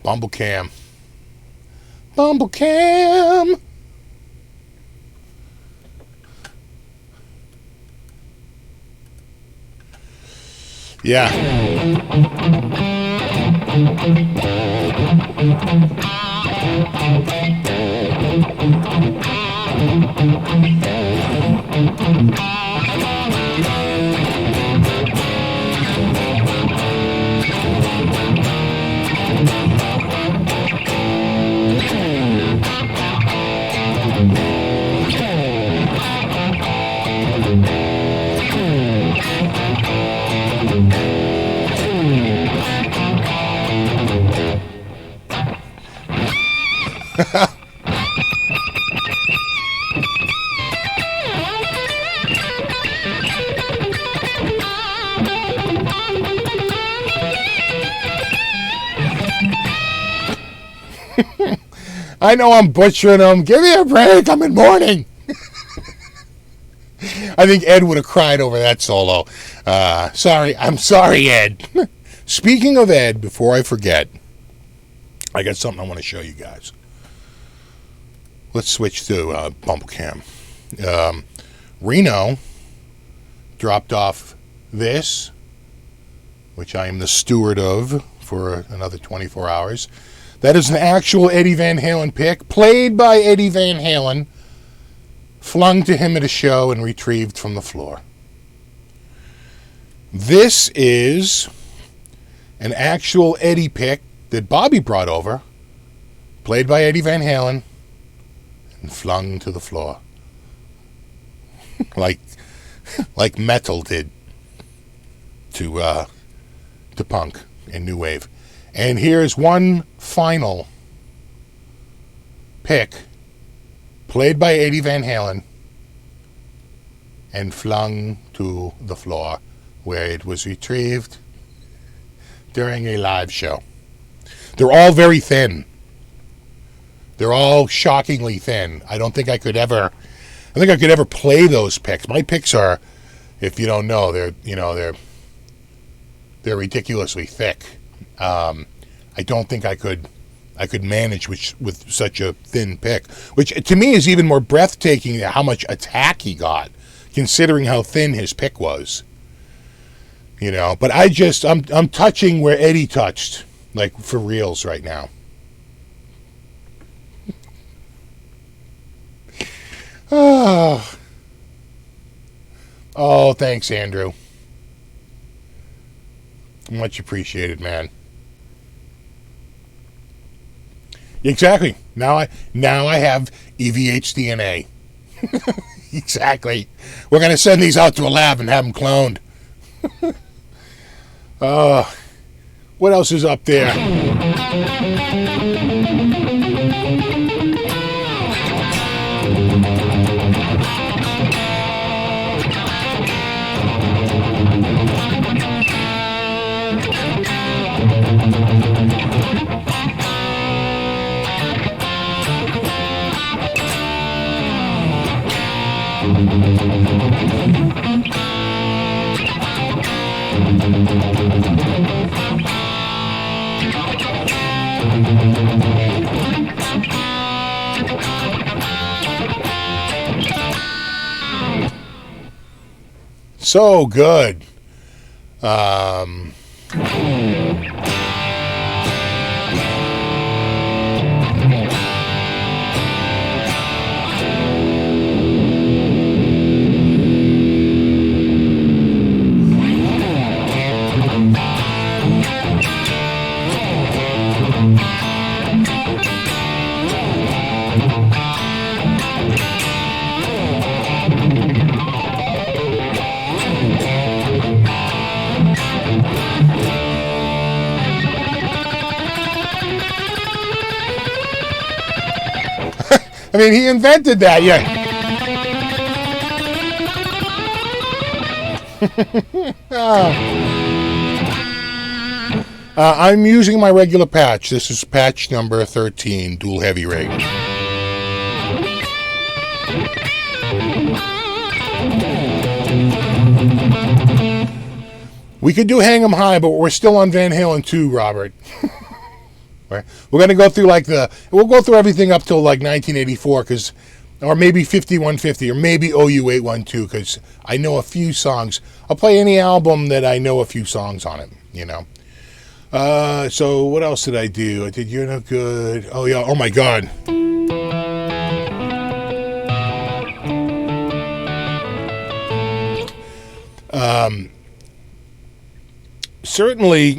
Bumblecam. Bumblecam. Yeah. I know I'm butchering them. Give me a break. I'm in mourning. I think Ed would have cried over that solo. Sorry. I'm sorry, Ed. Speaking of Ed, before I forget, I got something I want to show you guys. Let's switch to Bumblecam. Reno dropped off this, which I am the steward of for another 24 hours. That is an actual Eddie Van Halen pick, played by Eddie Van Halen, flung to him at a show and retrieved from the floor. This is an actual Eddie pick that Bobby brought over, played by Eddie Van Halen, and flung to the floor. like metal did to punk and new wave. And here's one final pick, played by Eddie Van Halen, and flung to the floor, where it was retrieved during a live show. They're all very thin. They're all shockingly thin. I don't think I could ever I think I could ever play those picks. My picks are, if you don't know, they're ridiculously thick. I don't think I could manage with such a thin pick, which to me is even more breathtaking than how much attack he got, considering how thin his pick was. But I'm touching where Eddie touched, like for reals right now. Oh, thanks, Andrew. Much appreciated, man. Exactly. Now I have EVH DNA. Exactly. We're going to send these out to a lab and have them cloned. What else is up there? So good. I mean, he invented that, yeah. I'm using my regular patch. This is patch number 13, dual heavy rig. We could do Hang 'em High, but we're still on Van Halen 2, Robert. Right. We're going to go through we'll go through everything up till like 1984, or maybe 5150, or maybe OU 812, because I know a few songs. I'll play any album that I know a few songs on it, So what else did I do? I did You're No Good. Oh yeah, oh my God. Certainly,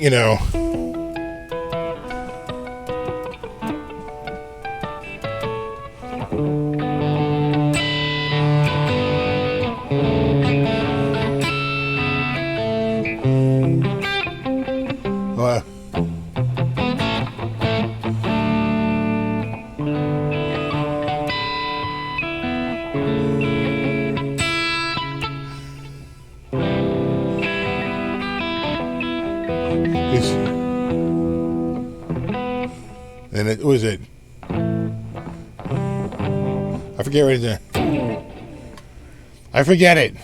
and it was it. I forget what it is. I forget it.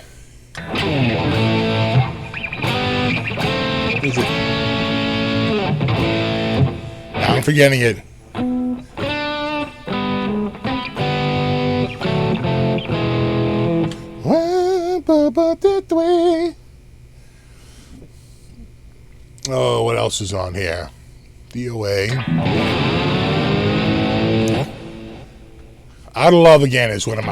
Is it? Now I'm forgetting it. Oh, what else is on here? DOA. Out of Love Again is one of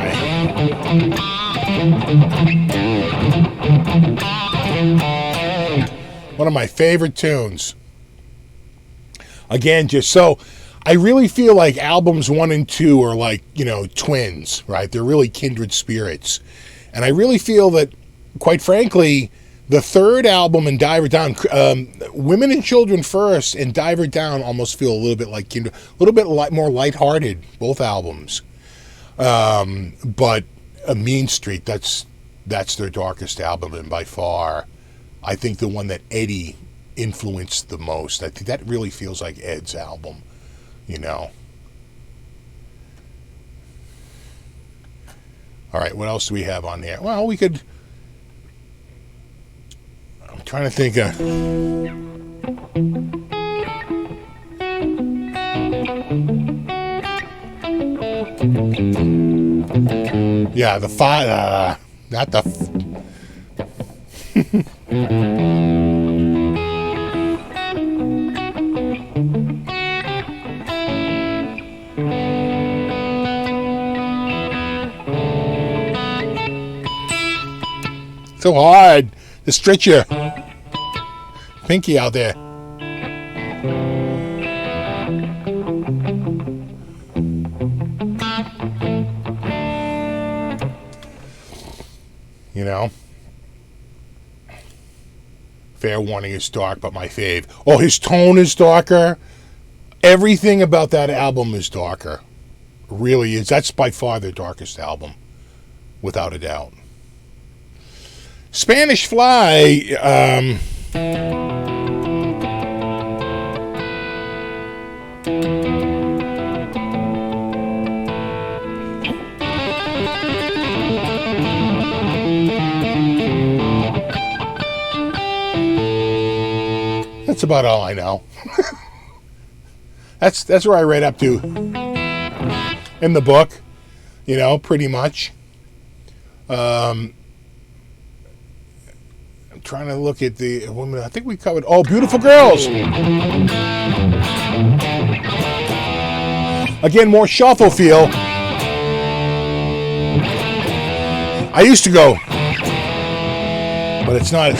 my favorite tunes. Again, just so I really feel like albums 1 and 2 are like, twins, right? They're really kindred spirits. And I really feel that, quite frankly, the third album and Diver Down, Women and Children First and Diver Down almost feel a little bit like kindred, a little bit more lighthearted, both albums. But Mean Street, that's their darkest album, and by far, I think the one that Eddie influenced the most. I think that really feels like Ed's album, All right, what else do we have on there? Well, we could... I'm trying to think of... Yeah, the five... not the... So hard to stretch your pinky out there. You know? Fair Warning is dark, but my fave. Oh, his tone is darker. Everything about that album is darker. Really is. That's by far the darkest album, without a doubt. Spanish Fly, that's about all I know. That's where I read up to in the book, you know, pretty much. Trying to look at the woman. I think we covered. Oh, Beautiful Girls. Again, more shuffle feel. I used to go, but it's not.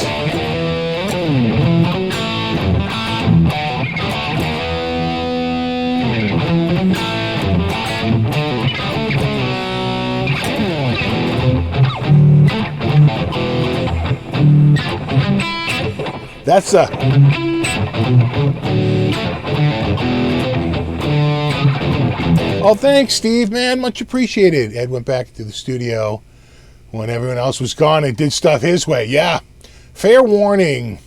That's oh, thanks, Steve, man. Much appreciated. Ed went back to the studio when everyone else was gone and did stuff his way. Yeah. Fair Warning.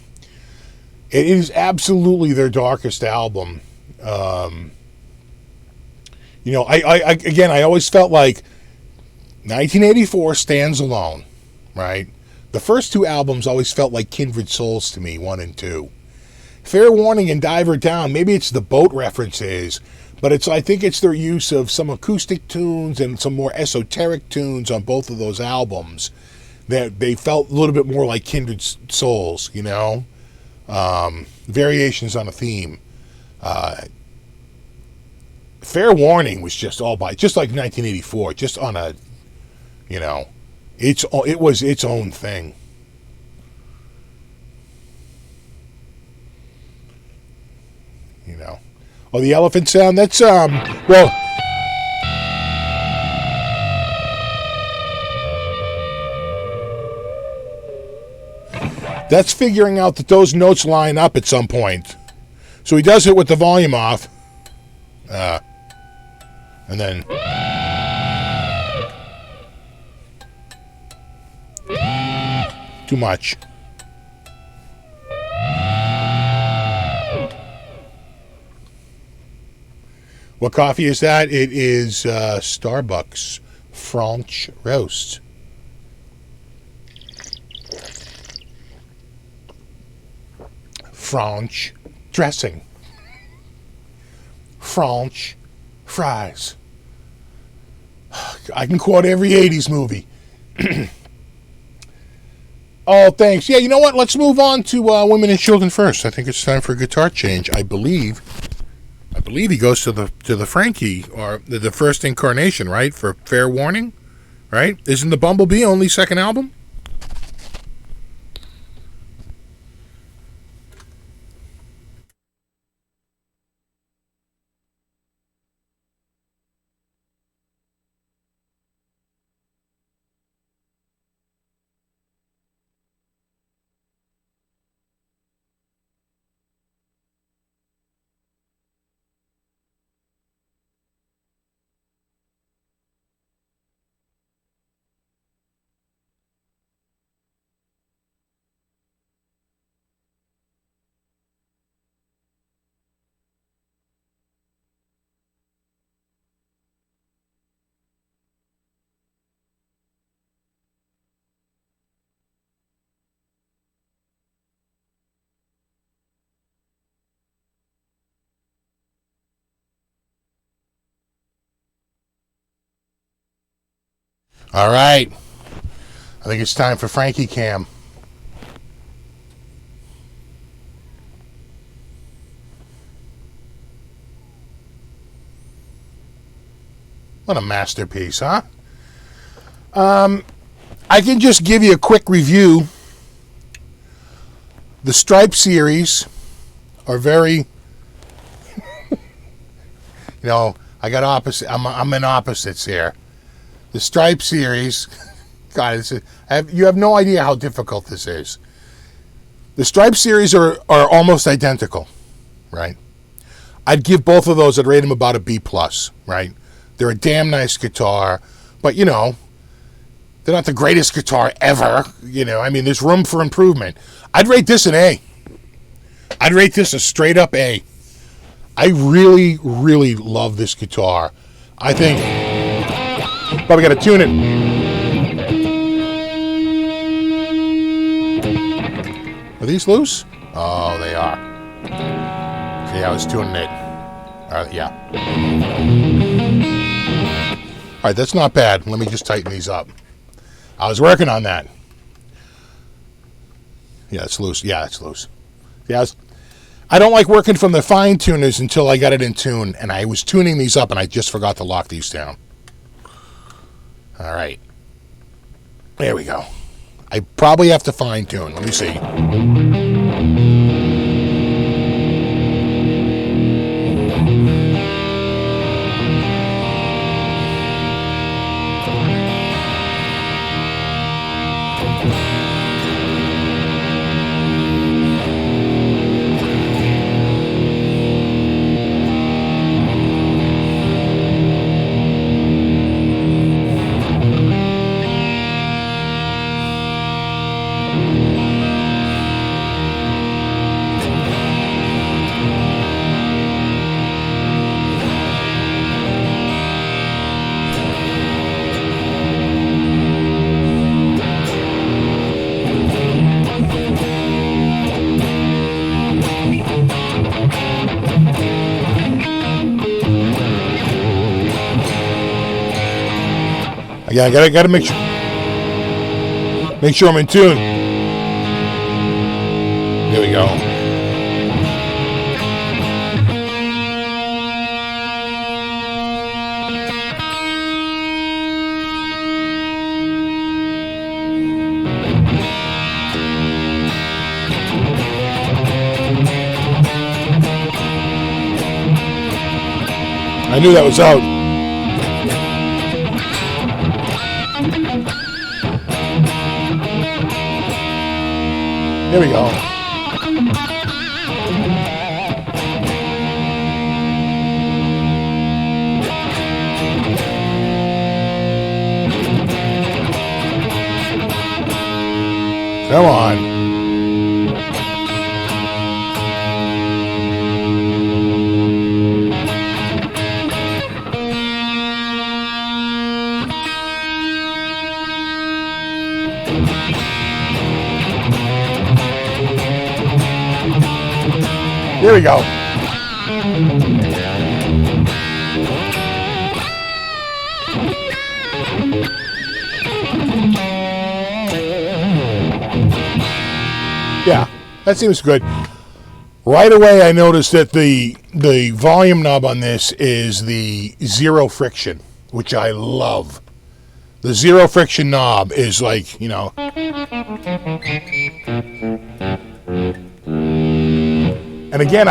It is absolutely their darkest album. You know, I always felt like 1984 stands alone, right? The first two albums always felt like kindred souls to me, 1 and 2. Fair Warning and Diver Down, maybe it's the Boat references, but I think it's their use of some acoustic tunes and some more esoteric tunes on both of those albums that they felt a little bit more like kindred souls, you know? Variations on a theme. Fair Warning was just like 1984, just on a, you know, it was its own thing. You know. Oh, the elephant sound, that's well, that's figuring out that those notes line up at some point. So he does it with the volume off. And then too much. What coffee is that? It is Starbucks French roast. French dressing. French fries. I can quote every 80s movie. Oh, thanks. Yeah, you know what? Let's move on to Women and Children first. I think it's time for a guitar change. I believe he goes to the Frankie, or the first incarnation, right? For Fair Warning, right? Isn't the Bumblebee only second album? All right. I think it's time for Frankie Cam. What a masterpiece, huh? I can just give you a quick review. The Stripe series are very, I got opposite. I'm in opposites here. The Stripe series, God, you have no idea how difficult this is. The Stripe series are almost identical, right? I'd give both of those. I'd rate them about a B+, right? They're a damn nice guitar, but they're not the greatest guitar ever. I mean, there's room for improvement. I'd rate this an A. I'd rate this a straight up A. I really, really love this guitar. I think probably got to tune it. Are these loose? Oh, they are. See, I was tuning it. Yeah. All right, that's not bad. Let me just tighten these up. I was working on that. Yeah, it's loose. Yeah, it's loose. Yeah, I don't like working from the fine tuners until I got it in tune, and I was tuning these up, and I just forgot to lock these down. All right. There we go. I probably have to fine tune. Let me see. Yeah, I gotta make sure I'm in tune. There we go. I knew that was out. Here we go. Come on. Here we go. Yeah, that seems good. Right away I noticed that the volume knob on this is the zero friction, which I love. The zero friction knob is like, and again,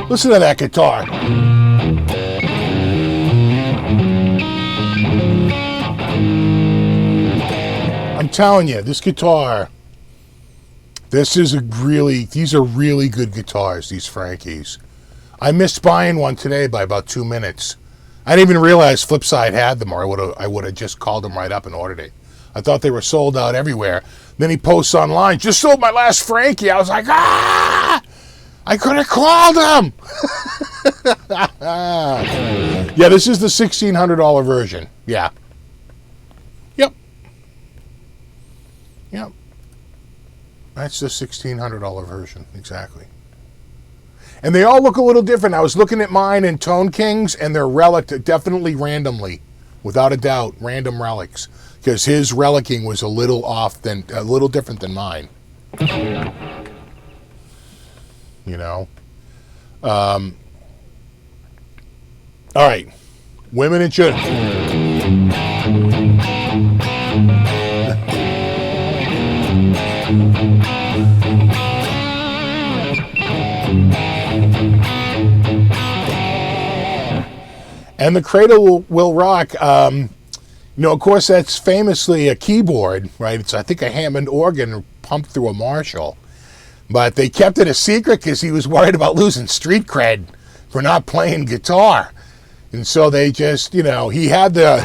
listen to that guitar. I'm telling you, this guitar, these are really good guitars, these Frankies. I missed buying one today by about 2 minutes. I didn't even realize Flipside had them, or I would have just called them right up and ordered it. I thought they were sold out everywhere. Then he posts online, just sold my last Frankie. I was like, ah! I could have called him. Yeah, this is the $1,600 version. Yeah. Yep. That's the $1,600 version, exactly. And they all look a little different. I was looking at mine in Tone Kings, and they're relicked definitely randomly, without a doubt, random relics, because his relicking was a little different than mine. You know. All right, women and children. And the Cradle will rock. You know, of course, that's famously a keyboard, right? It's, I think, a Hammond organ pumped through a Marshall. But they kept it a secret because he was worried about losing street cred for not playing guitar. And so they just, you know, he had the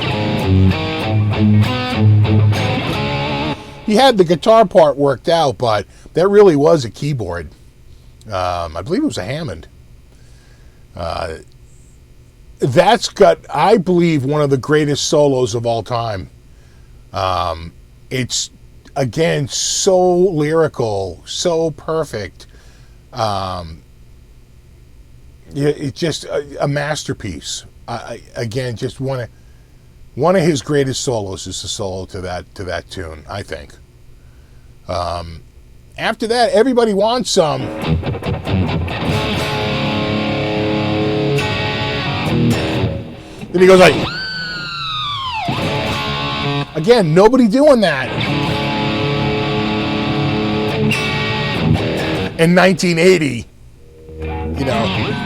guitar part worked out, but that really was a keyboard. I believe it was a Hammond. That's got, I believe, one of the greatest solos of all time. It's, again, so lyrical, so perfect. It's just a masterpiece. Again, just one of his greatest solos is the solo to that tune, I think. After that, Everybody Wants Some. Then he goes like, again, nobody doing that. In 1980, you know.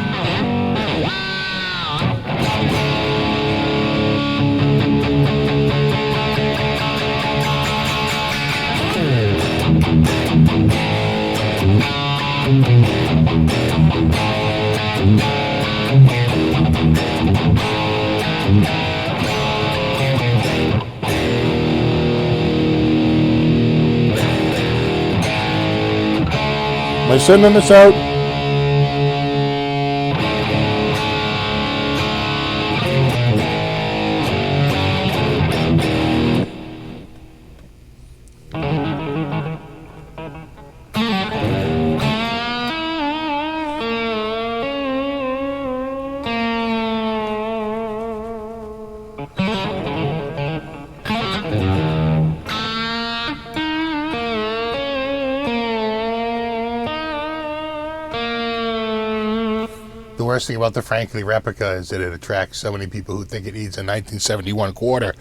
Am I sending this out? The worst thing about the Frankie replica is that it attracts so many people who think it needs a 1971 quarter.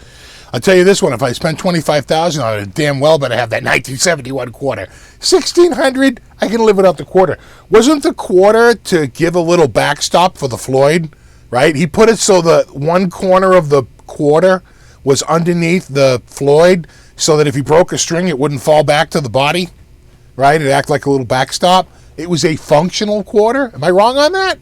I'll tell you this one, if I spend $25,000 on it, damn well better have that 1971 quarter. $1,600, I can live without the quarter. Wasn't the quarter to give a little backstop for the Floyd, right? He put it so the one corner of the quarter was underneath the Floyd so that if he broke a string, it wouldn't fall back to the body, right? It'd act like a little backstop. It was a functional quarter. Am I wrong on that?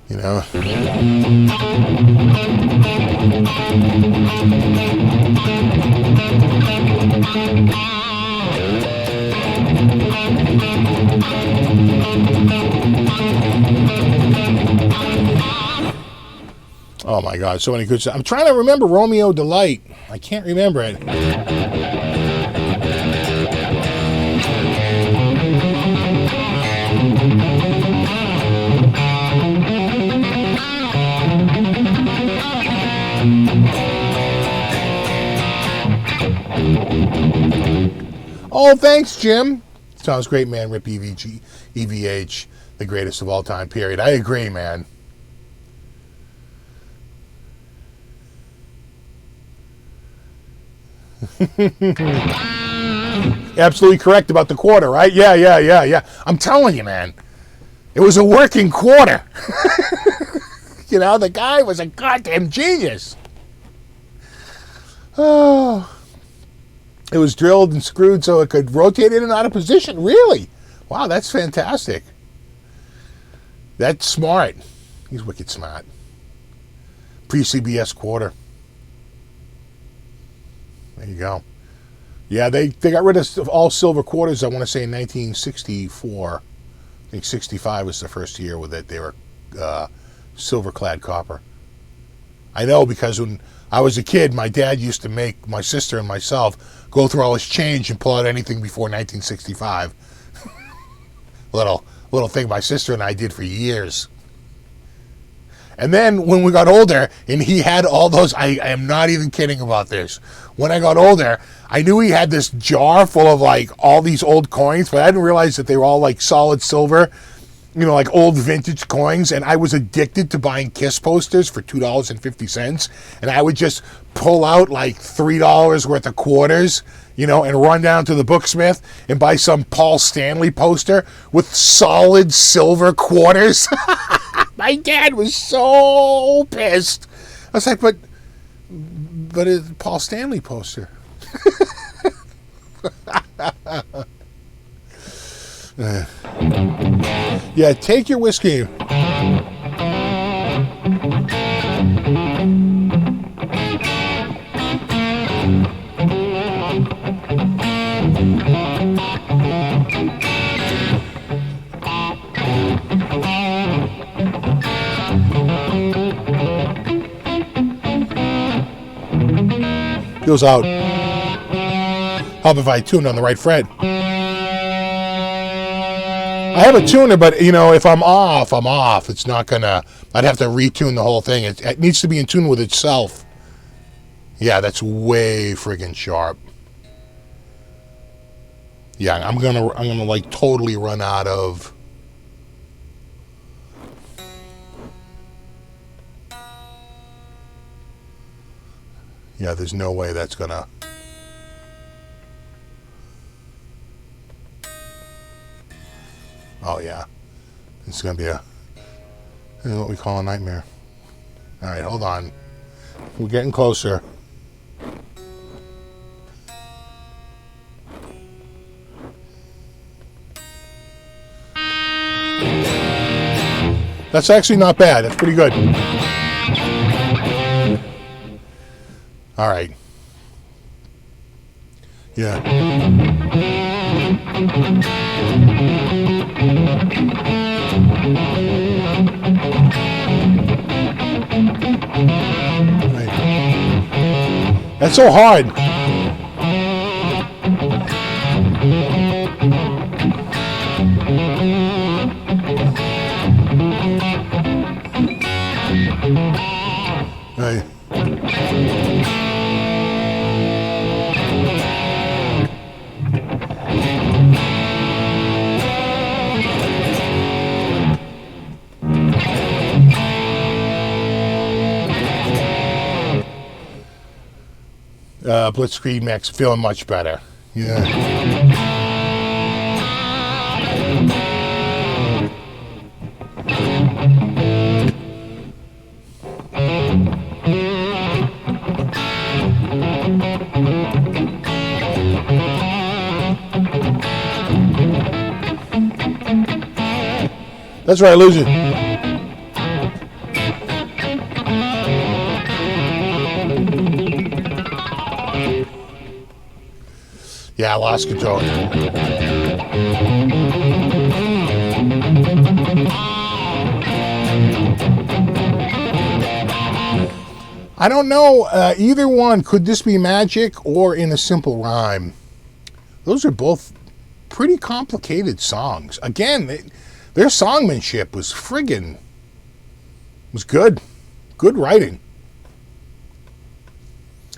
You know. Oh my God, so many good stuff. I'm trying to remember Romeo Delight. I can't remember it. Oh, thanks, Jim. Sounds great, man. Rip EVH, the greatest of all time, period. I agree, man. Absolutely correct about the quarter, right? Yeah. I'm telling you, man. It was a working quarter. You know, the guy was a goddamn genius. Oh, it was drilled and screwed so it could rotate in and out of position. Really? Wow, that's fantastic. That's smart. He's wicked smart. Pre-CBS quarter. There you go. Yeah, they got rid of all silver quarters, I want to say, in 1964. I think 65 was the first year with it. They were silver-clad copper. I know because when I was a kid, my dad used to make my sister and myself go through all his change and pull out anything before 1965. little thing my sister and I did for years. And then when we got older, and he had all those, I am not even kidding about this. When I got older, I knew he had this jar full of like all these old coins, but I didn't realize that they were all like solid silver, you know, like old vintage coins. And I was addicted to buying Kiss posters for $2.50. And I would just pull out like $3 worth of quarters, you know, and run down to the booksmith and buy some Paul Stanley poster with solid silver quarters. My dad was so pissed. I was like, but it's a Paul Stanley poster. Yeah, take your whiskey. Goes out. Help if I tuned on the right fret. I have a tuner, but you know, if I'm off, I'm off. It's not gonna. I'd have to retune the whole thing. It needs to be in tune with itself. Yeah, that's way friggin' sharp. Yeah, I'm gonna like totally run out of. Yeah, there's no way that's gonna. Oh yeah, it's gonna be what we call a nightmare. All right, hold on. We're getting closer. That's actually not bad. That's pretty good. All right. Yeah. Right. That's so hard. Right. Blitzkrieg mix, feeling much better. Yeah. That's right, lose it. Yeah, I lost control. I don't know either one. Could this be magic or in a simple rhyme? Those are both pretty complicated songs. Again, their songmanship was was good. Good writing.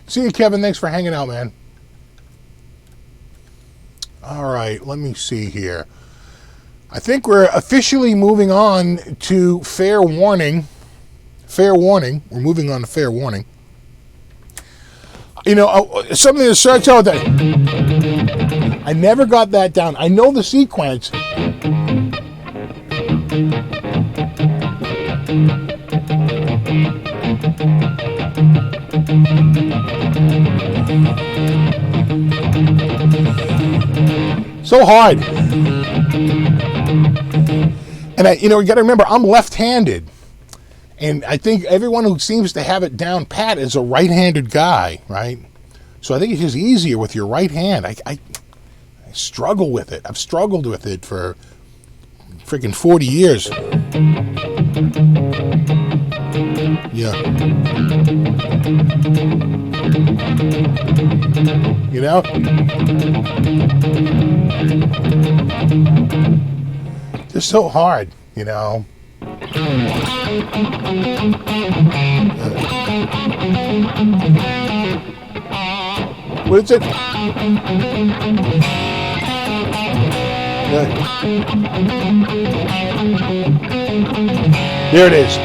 See you, Kevin. Thanks for hanging out, man. All right, let me see here. I think we're officially moving on to Fair Warning. Fair Warning. We're moving on to Fair Warning. You know, something that starts out that I never got that down. I know the sequence. So hard. And you got to remember, I'm left-handed. And I think everyone who seems to have it down pat is a right-handed guy, right? So I think it's just easier with your right hand. I struggle with it. I've struggled with it for freaking 40 years. Yeah. You know? Just so hard, you know? What is it? There it is.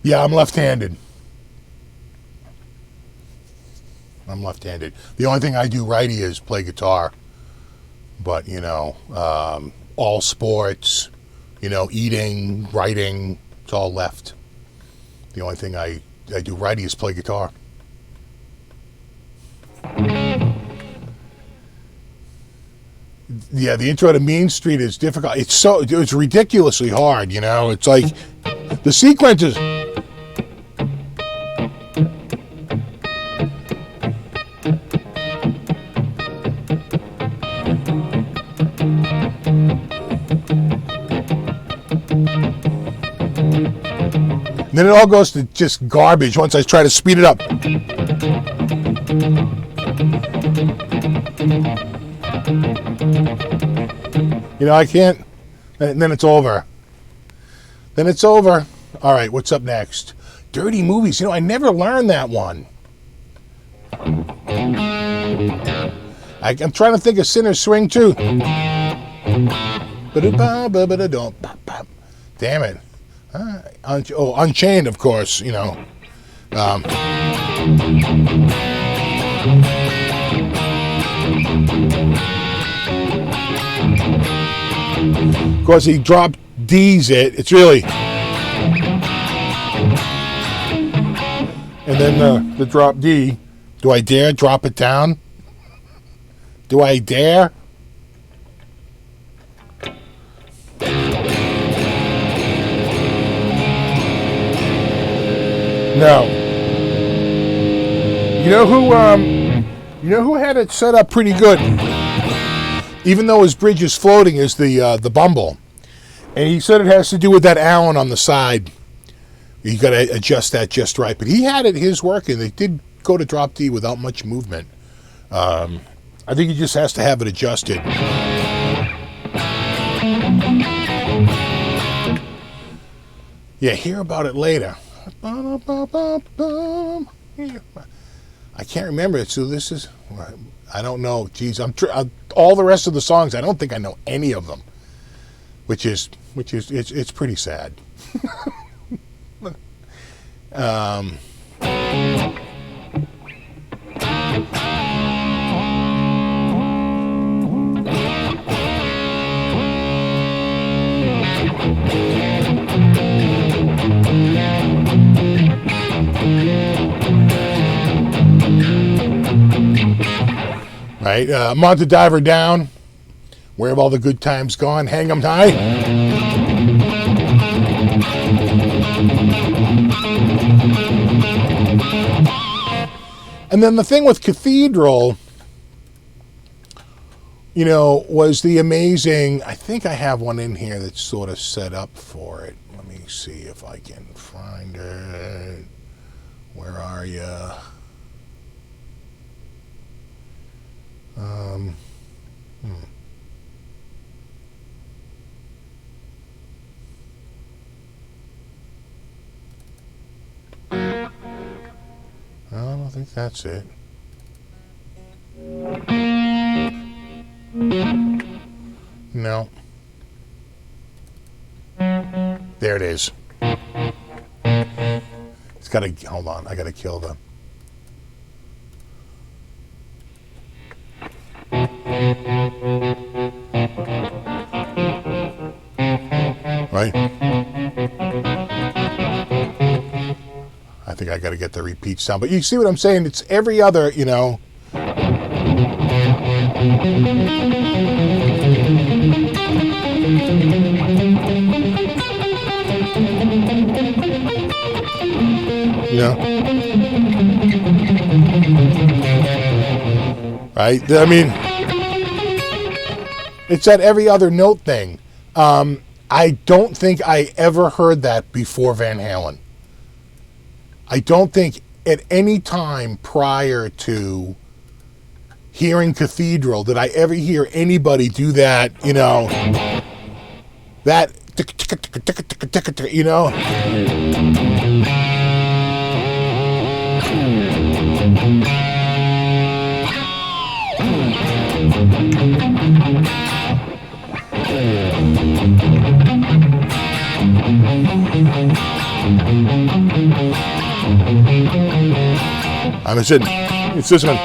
Yeah, I'm left-handed. The only thing I do righty is play guitar. But, all sports, eating, writing, it's all left. The only thing I do righty is play guitar. Yeah, the intro to Mean Street is difficult. It's ridiculously hard, It's like the sequences. And then it all goes to just garbage once I try to speed it up. I can't. And then it's over. All right, what's up next? Dirty Movies. I never learned that one. I'm trying to think of Sinner's Swing, too. Damn it. Unchained, of course, Of course, he dropped D's it. It's really... And then the drop D. Do I dare drop it down? Do I dare? No. You know who had it set up pretty good? Even though his bridge is floating, is the Bumble. And he said it has to do with that Allen on the side. You got to adjust that just right. But he had it his working. They did go to drop D without much movement. I think he just has to have it adjusted. Yeah, hear about it later. I can't remember it. So this is, I don't know. Geez, all the rest of the songs, I don't think I know any of them. Which is it's pretty sad. Right, Monte Diver Down. Where have all the good times gone? Hang 'em high. And then the thing with Cathedral, was the amazing... I think I have one in here that's sort of set up for it. Let me see if I can find it. Where are you? I don't think that's it. There it is. It's got to, hold on, I got to kill the... Right? I think I got to get the repeat sound. But you see what I'm saying? It's every other, you know... Yeah. Right? I mean, it's that every other note thing. I don't think I ever heard that before Van Halen. I don't think at any time prior to hearing Cathedral did I ever hear anybody do that, you know, that, you know. I'm sitting. It's this one.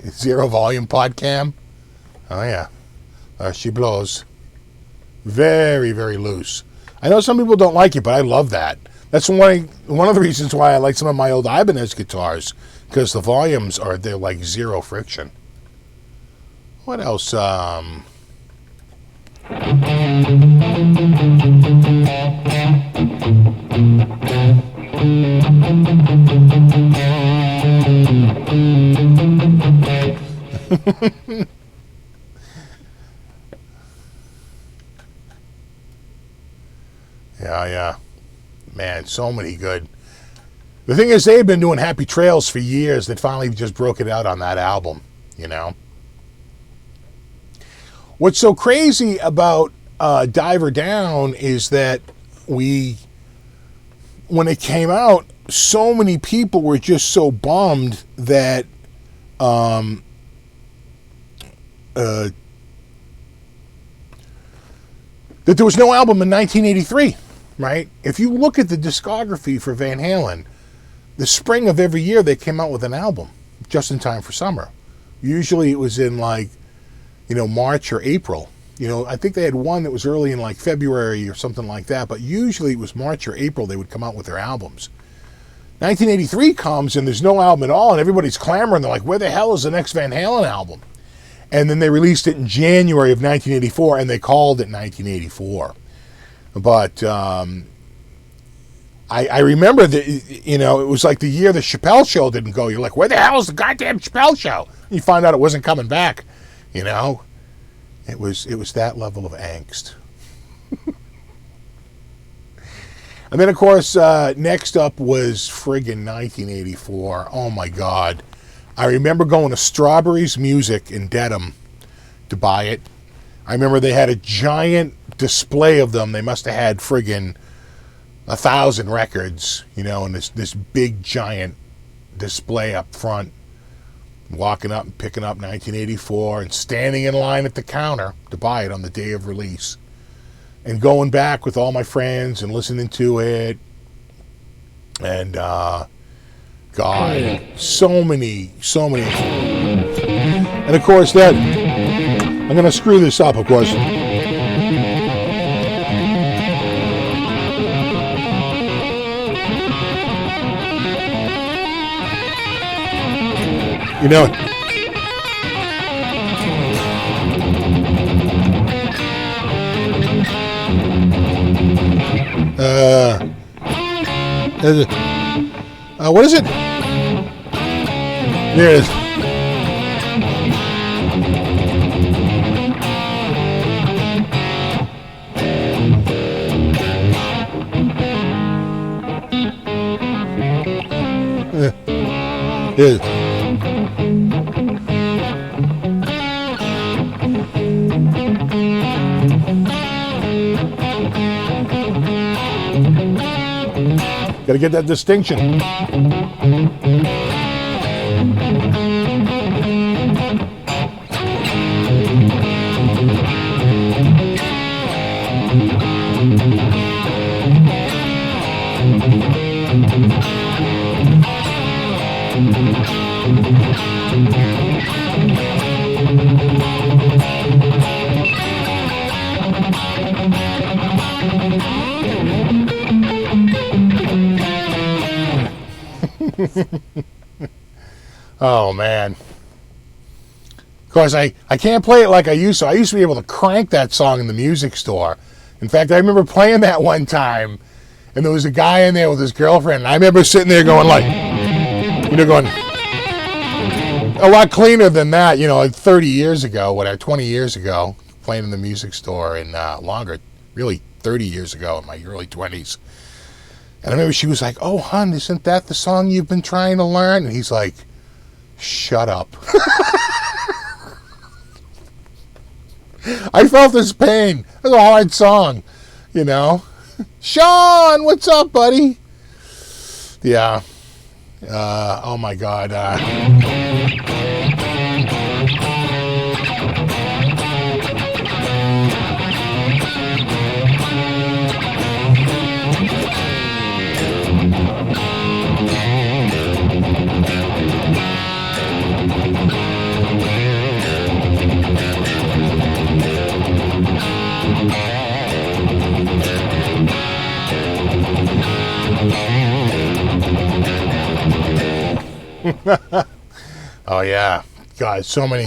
Zero volume pod cam. Oh yeah, she blows. Very, very loose. I know some people don't like it, but I love that. That's one of the reasons why I like some of my old Ibanez guitars, because the volumes they're like zero friction. What else? Yeah. Man, so many good. The thing is, they've been doing Happy Trails for years. They finally just broke it out on that album, you know. What's so crazy about Diver Down is that when it came out, so many people were just so bummed that that there was no album in 1983, right? If you look at the discography for Van Halen, the spring of every year they came out with an album just in time for summer. Usually it was in like, you know, March or April. You know, I think they had one that was early in like February or something like that, but usually it was March or April they would come out with their albums. 1983 comes and there's no album at all, and everybody's clamoring. They're like, where the hell is the next Van Halen album? And then they released it in January of 1984, and they called it 1984. But I remember that, you know, it was like the year the Chappelle Show didn't go. You're like, where the hell is the goddamn Chappelle Show? And you find out it wasn't coming back, you know. It was that level of angst. And then, of course, next up was friggin' 1984. Oh, my God. I remember going to Strawberries Music in Dedham to buy it. I remember they had a giant display of them. They must have had friggin' 1,000 records, you know, and this big, giant display up front. Walking up and picking up 1984 and standing in line at the counter to buy it on the day of release. And going back with all my friends and listening to it. And, God, so many. And, of course, that, I'm going to screw this up, of course. You know, what is it? There it is. Here. Gotta get that distinction. Oh man. Of course, I can't play it like I used to. I used to be able to crank that song in the music store. In fact, I remember playing that one time, and there was a guy in there with his girlfriend, and I remember sitting there going like, going a lot cleaner than that, like 30 years ago, 20 years ago, playing in the music store, and longer, really 30 years ago in my early 20s. And I remember she was like, "Oh, hon, isn't that the song you've been trying to learn?" And he's like, "Shut up." I felt this pain. It was a hard song, Sean, what's up, buddy? Yeah. Oh, my God. Oh yeah, God, so many.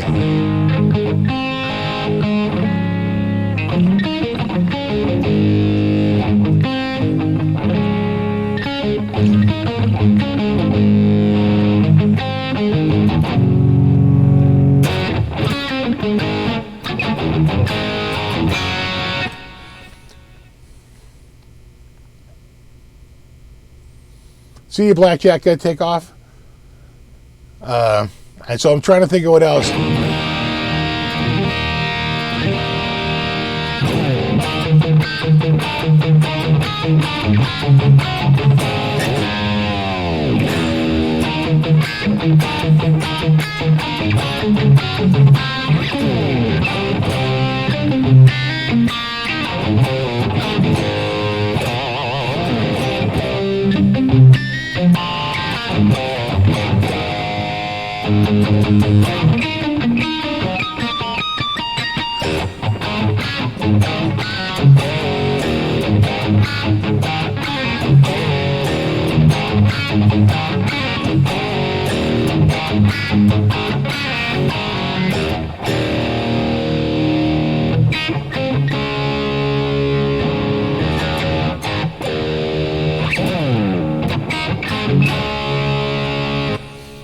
See you, Blackjack, gotta take off. And so I'm trying to think of what else.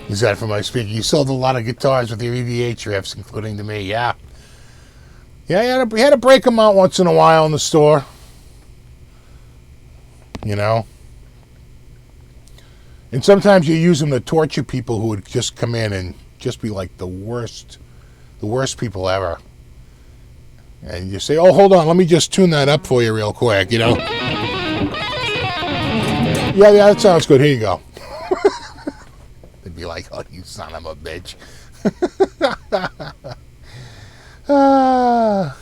Is that for my speaker? You sold a lot of guitars with your EVH riffs, including to me. Yeah. Yeah, you had to break them out once in a while in the store. And sometimes you use them to torture people who would just come in and just be like the worst people ever. And you say, "Oh, hold on, let me just tune that up for you real quick," Yeah, that sounds good. Here you go. They'd be like, "Oh, you son of a bitch." I'm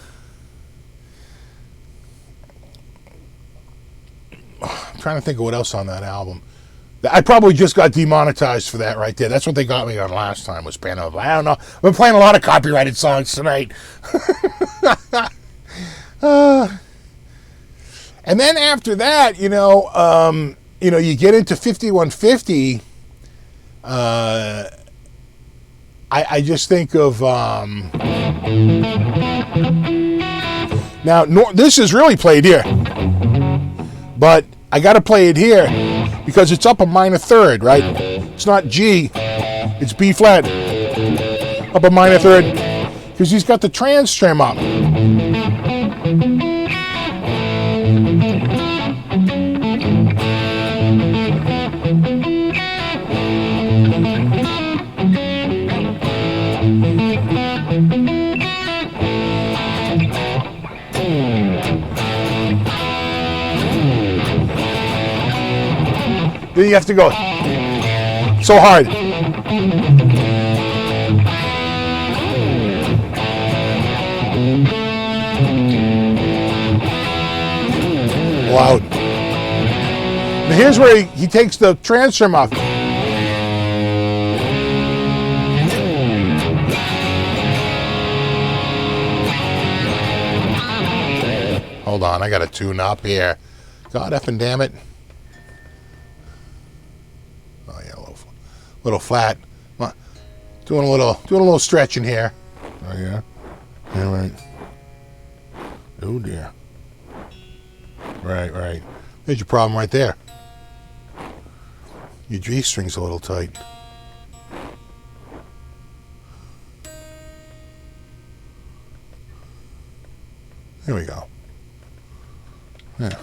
trying to think of what else on that album. I probably just got demonetized for that right there. That's what they got me on last time, was Panama. I don't know. I've been playing a lot of copyrighted songs tonight. And then after that, you get into 5150. I just think of now. This is really played here, but I got to play it here because it's up a minor third, right? It's not G, it's B flat, up a minor third, because he's got the trans trim up. Then you have to go so hard. Loud. Now here's where he takes the transform off. Hold on, I got to tune up here. God effing damn it. Oh yeah, a little flat. Come on. Doing a little stretching here. Oh yeah. Yeah, right. Oh dear. Right. There's your problem right there. Your G string's a little tight. There we go. Yeah.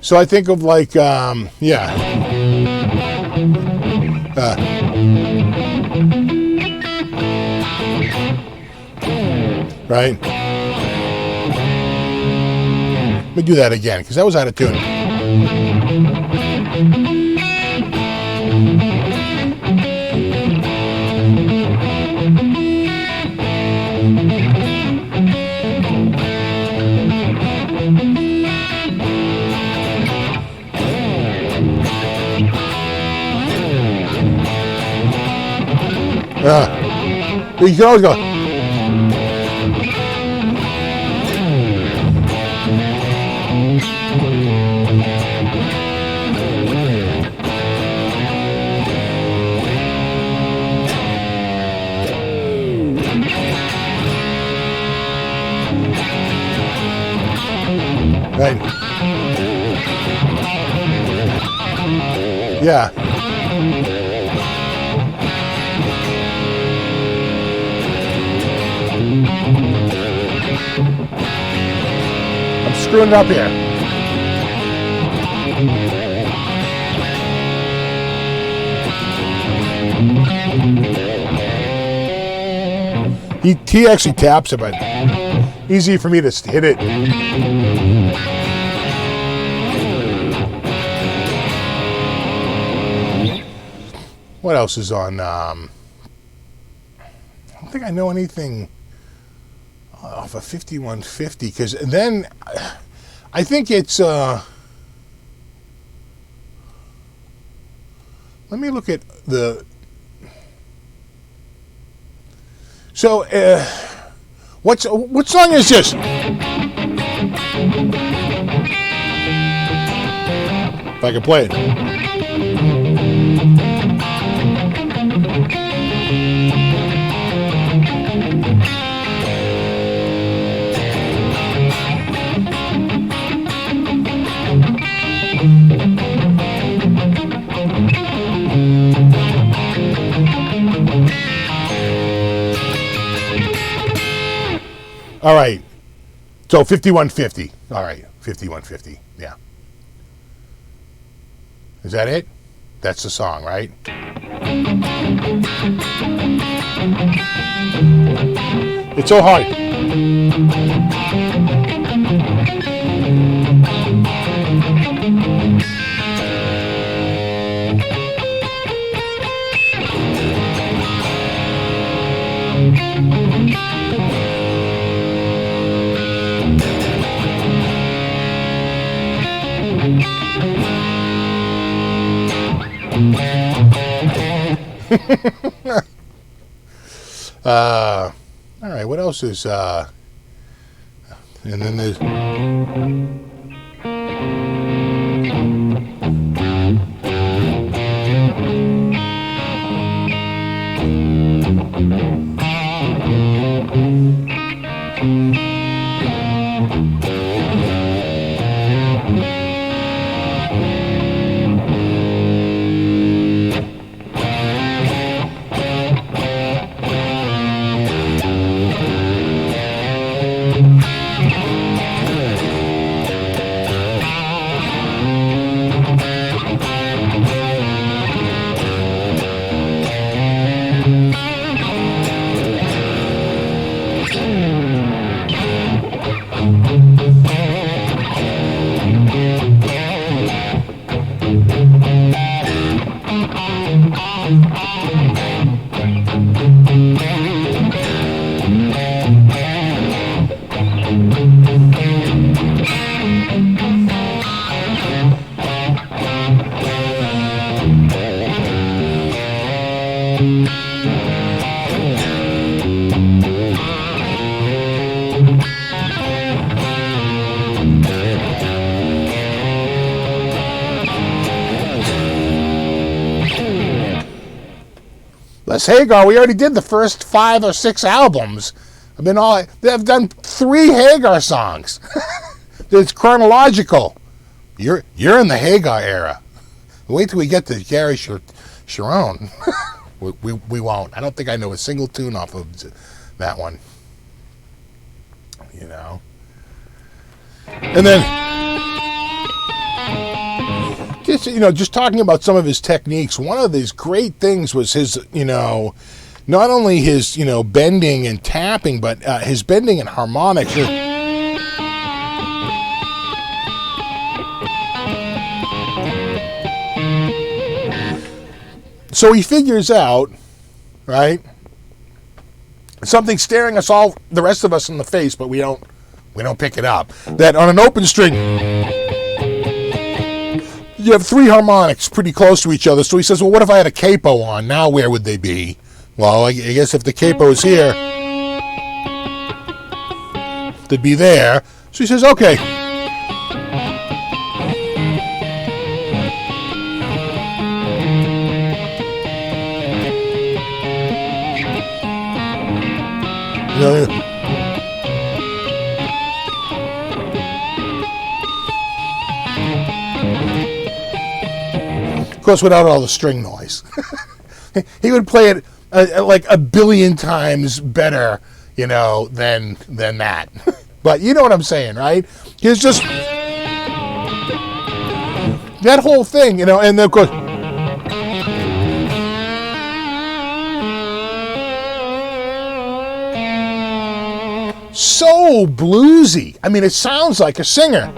So I think of like, yeah. Right? Let me do that again, because that was out of tune. You can always go. Right. Yeah. I'm screwing it up here. He actually taps it, but easy for me to hit it. What else is on? I don't think I know anything off a 5150, because then I think it's let me look at the what song is this? If I can play it. All right, so 5150. All right, 5150. Yeah. Is that it? That's the song, right? It's so hard. All right, what else is and then there's Les Hagar, we already did the first 5 or 6 albums. I've done 3 Hagar songs. It's chronological. You're in the Hagar era. Wait till we get to Gary Sharon. we won't. I don't think I know a single tune off of that one. You know. And then just talking about some of his techniques, one of these great things was his, not only his, bending and tapping, but his bending and harmonics. So he figures out, right, something staring us all, the rest of us, in the face, but we don't pick it up. That on an open string, you have 3 harmonics pretty close to each other. So he says, well, what if I had a capo on? Now where would they be? Well, I guess if the capo is here, they'd be there. So he says, okay. Of course, without all the string noise. He would play it like a billion times better, than that. But you know what I'm saying, right? He's just that whole thing, and then of course. So bluesy. I mean, it sounds like a singer.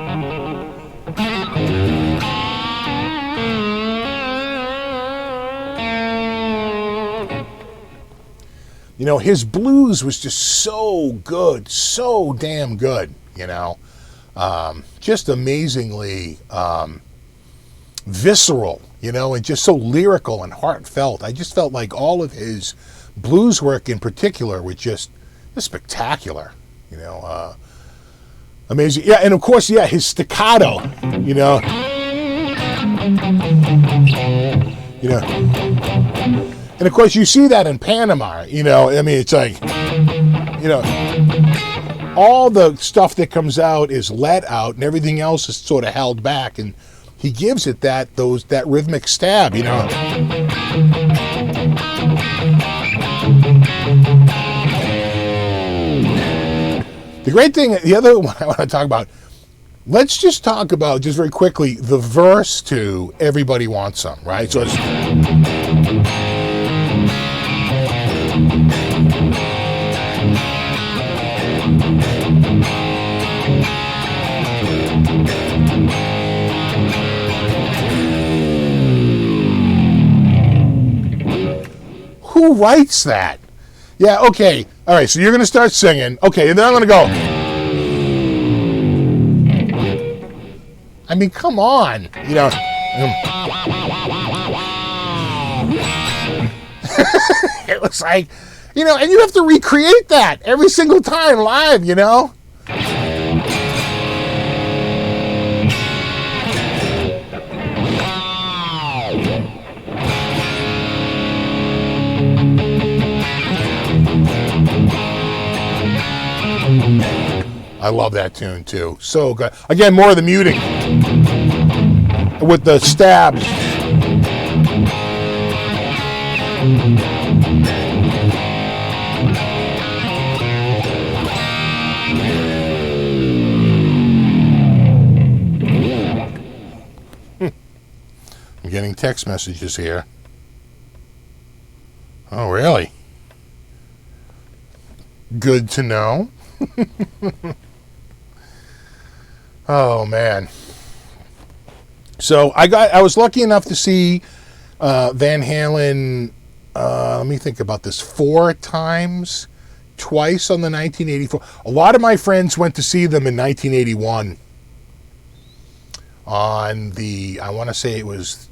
His blues was just so good, so damn good, just amazingly visceral, and just so lyrical and heartfelt. I just felt like all of his blues work in particular was just spectacular, amazing. Yeah, and of course, his staccato, And of course, you see that in Panama, it's like, all the stuff that comes out is let out and everything else is sort of held back. And he gives it that rhythmic stab, The great thing, the other one I want to talk about, let's just talk about, just very quickly, the verse to Everybody Wants Some, right? So it's... Who writes that? Yeah, okay. All right, so you're going to start singing. Okay, and then I'm going to go. I mean, come on. It was like, and you have to recreate that every single time live, I love that tune too. So good. Again, more of the muting with the stabs. I'm getting text messages here. Oh, really? Good to know. Oh man. So I was lucky enough to see Van Halen, let me think about this, 4 times, twice on the 1984. A lot of my friends went to see them in 1981 on the, I want to say it was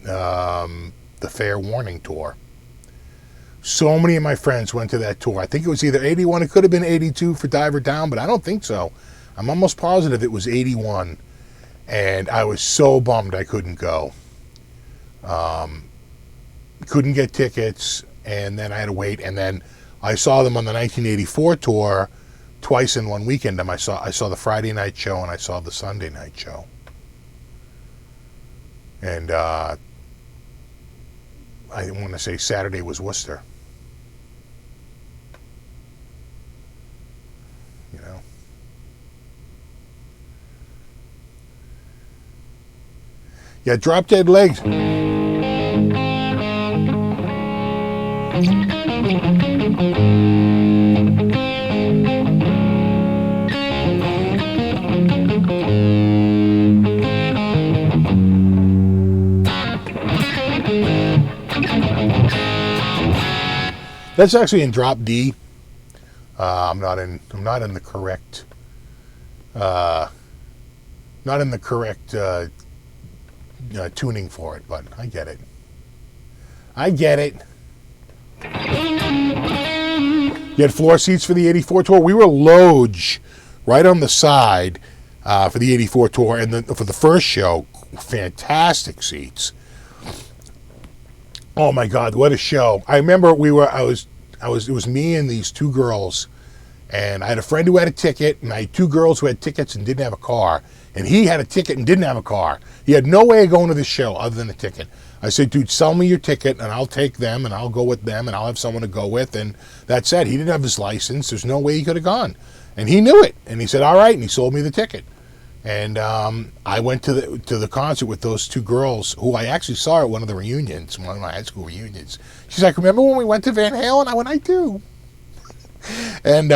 the Fair Warning tour. So many of my friends went to that tour. I think it was either 81, it could have been 82 for Diver Down, but I don't think so. I'm almost positive it was 81. And I was so bummed I couldn't go. Couldn't get tickets, and then I had to wait. And then I saw them on the 1984 tour twice in one weekend. I saw the Friday night show and I saw the Sunday night show. And I want to say Saturday was Worcester. You know. Yeah, Drop Dead Legs. That's actually in drop D. I'm not in the correct tuning for it, but I get it. You had floor seats for the 84 tour. We were loge right on the side for the 84 tour, and for the first show, fantastic seats. Oh my God, what a show! I remember it was me and these two girls, and I had a friend who had a ticket, and I had two girls who had tickets and didn't have a car, and he had a ticket and didn't have a car. He had no way of going to the show other than a ticket. I said, dude, sell me your ticket, and I'll take them, and I'll go with them, and I'll have someone to go with, and that's it. He didn't have his license. There's no way he could have gone, and he knew it, and he said, all right, and he sold me the ticket. And I went to the concert with those two girls who I actually saw at one of the reunions, one of my high school reunions. She's like, remember when we went to Van Halen? I went, I do. And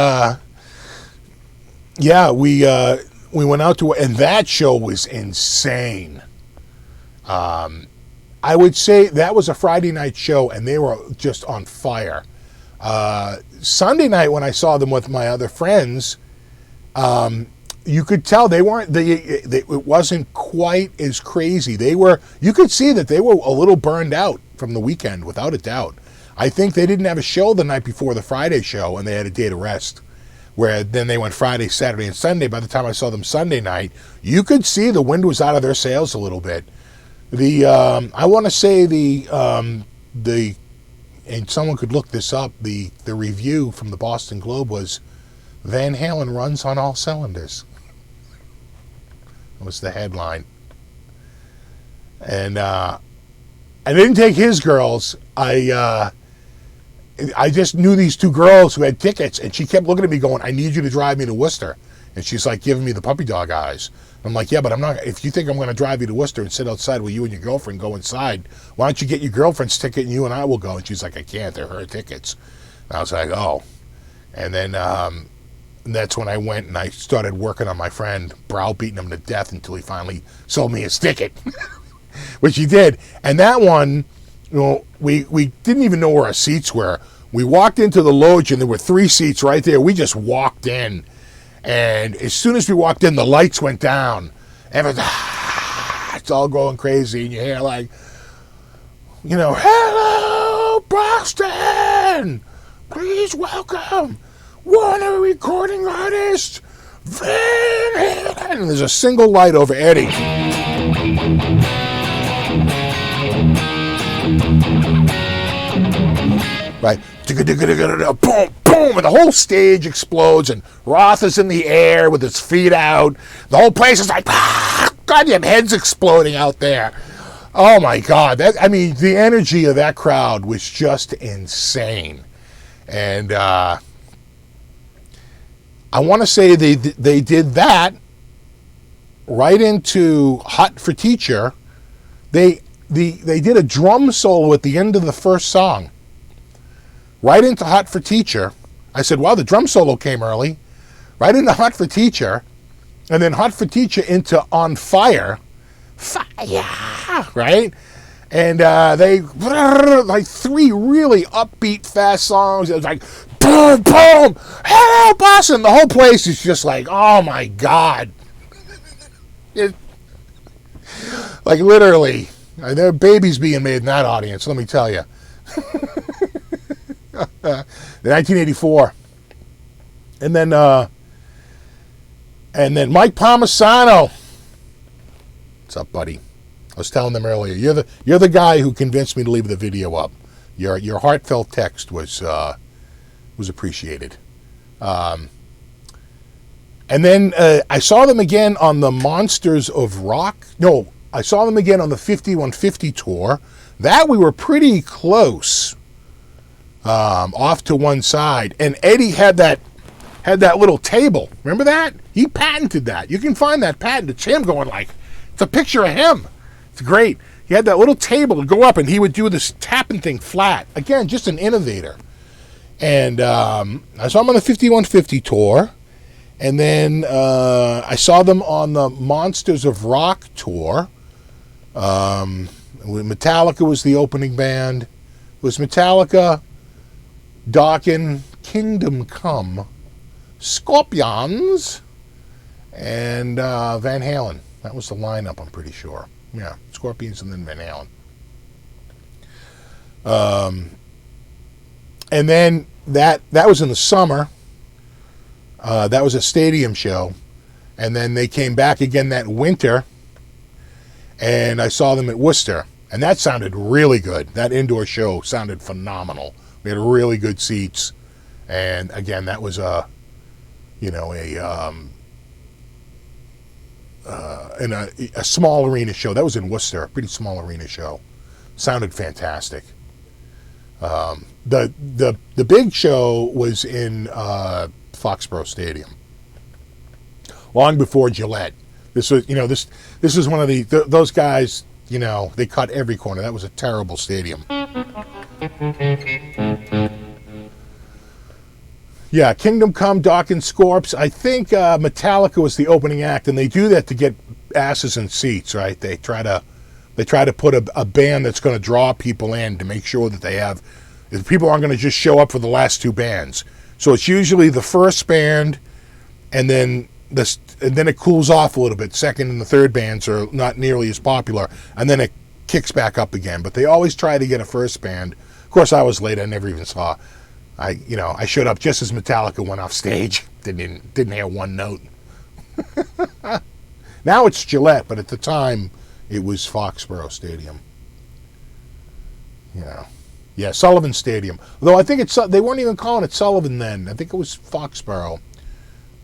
yeah, we went out to, and that show was insane. I would say that was a Friday night show, and they were just on fire. Sunday night when I saw them with my other friends, you could tell they weren't. It wasn't quite as crazy. You could see that they were a little burned out from the weekend, without a doubt. I think they didn't have a show the night before the Friday show, and they had a day to rest. Where then they went Friday, Saturday, and Sunday. By the time I saw them Sunday night, you could see the wind was out of their sails a little bit. I want to say and someone could look this up. The review from the Boston Globe was, Van Halen runs on all cylinders. That was the headline. And I didn't take his girls. I just knew these two girls who had tickets, and she kept looking at me going, I need you to drive me to Worcester. And she's like giving me the puppy dog eyes. I'm like, yeah, but I'm not. If you think I'm going to drive you to Worcester and sit outside while you and your girlfriend go inside, why don't you get your girlfriend's ticket and you and I will go? And she's like, I can't. They're her tickets. And I was like, oh. And then that's when I went and I started working on my friend, browbeating him to death until he finally sold me his ticket, which he did. And that one, we didn't even know where our seats were. We walked into the loge and there were 3 seats right there. We just walked in. And as soon as we walked in, the lights went down. Everyone's, it's all going crazy. And you hear like, hello, Boston! Please welcome one of the recording artists, Van Halen. And there's a single light over Eddie. Right? Boom, boom, and the whole stage explodes, and Roth is in the air with his feet out. The whole place is like, goddamn heads exploding out there. Oh my God. The energy of that crowd was just insane. And I want to say they did that right into Hot for Teacher. They did a drum solo at the end of the first song. Right into Hot for Teacher. I said, wow, the drum solo came early. Right into Hot for Teacher. And then Hot for Teacher into On Fire. Fire! Right? And they, like 3 really upbeat, fast songs. It was like, boom, boom, hello, Boston. The whole place is just like, oh my God. Like literally, there are babies being made in that audience, let me tell you. 1984. And then Mike Palmisano. What's up, buddy? I was telling them earlier, you're the guy who convinced me to leave the video up. Your heartfelt text was appreciated. And then I saw them again on the Monsters of Rock. No, I saw them again on the 5150 tour. That we were pretty close, off to one side. And Eddie had that little table. Remember that? He patented that. You can find that patent. It's him going like, it's a picture of him. It's great. He had that little table to go up, and he would do this tapping thing flat. Again, just an innovator. And I saw him on the 5150 tour. And then I saw them on the Monsters of Rock tour. Metallica was the opening band. It was Metallica, Talkin, Kingdom Come, Scorpions, and Van Halen. That was the lineup, I'm pretty sure. Yeah, Scorpions and then Van Halen. And then that was in the summer. That was a stadium show. And then they came back again that winter. And I saw them at Worcester. And that sounded really good. That indoor show sounded phenomenal. We had really good seats. And again, that was a small arena show. That was in Worcester, a pretty small arena show. Sounded fantastic. The big show was in Foxborough Stadium, long before Gillette. This was this was one of those guys. They cut every corner. That was a terrible stadium. Yeah, Kingdom Come, Talkin, Scorps. I think Metallica was the opening act, and they do that to get asses in seats, right? They try to put a band that's going to draw people in to make sure that that people aren't going to just show up for the last two bands. So it's usually the first band, and then it cools off a little bit. Second and the third bands are not nearly as popular, and then it kicks back up again. But they always try to get a first band. Of course, I was late. I never even saw. I showed up just as Metallica went off stage. Didn't hear one note. Now it's Gillette, but at the time it was Foxborough Stadium. Yeah, Sullivan Stadium. Although I think they weren't even calling it Sullivan then. I think it was Foxborough.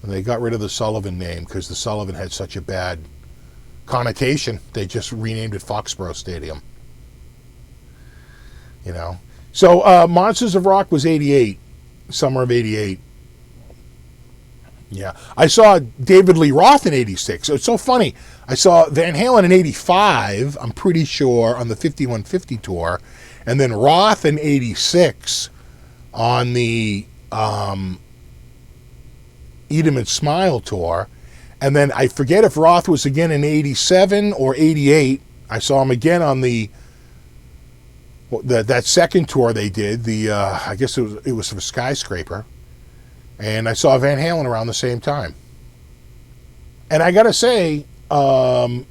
And they got rid of the Sullivan name because the Sullivan had such a bad connotation. They just renamed it Foxborough Stadium. So Monsters of Rock was 88, summer of 88. Yeah. I saw David Lee Roth in 86. So it's so funny. I saw Van Halen in 85, I'm pretty sure, on the 5150 tour. And then Roth in 86 on the Eat 'Em and Smile tour. And then I forget if Roth was again in 87 or 88. I saw him again on that second tour they did. I guess it was for Skyscraper. And I saw Van Halen around the same time. And I got to say, that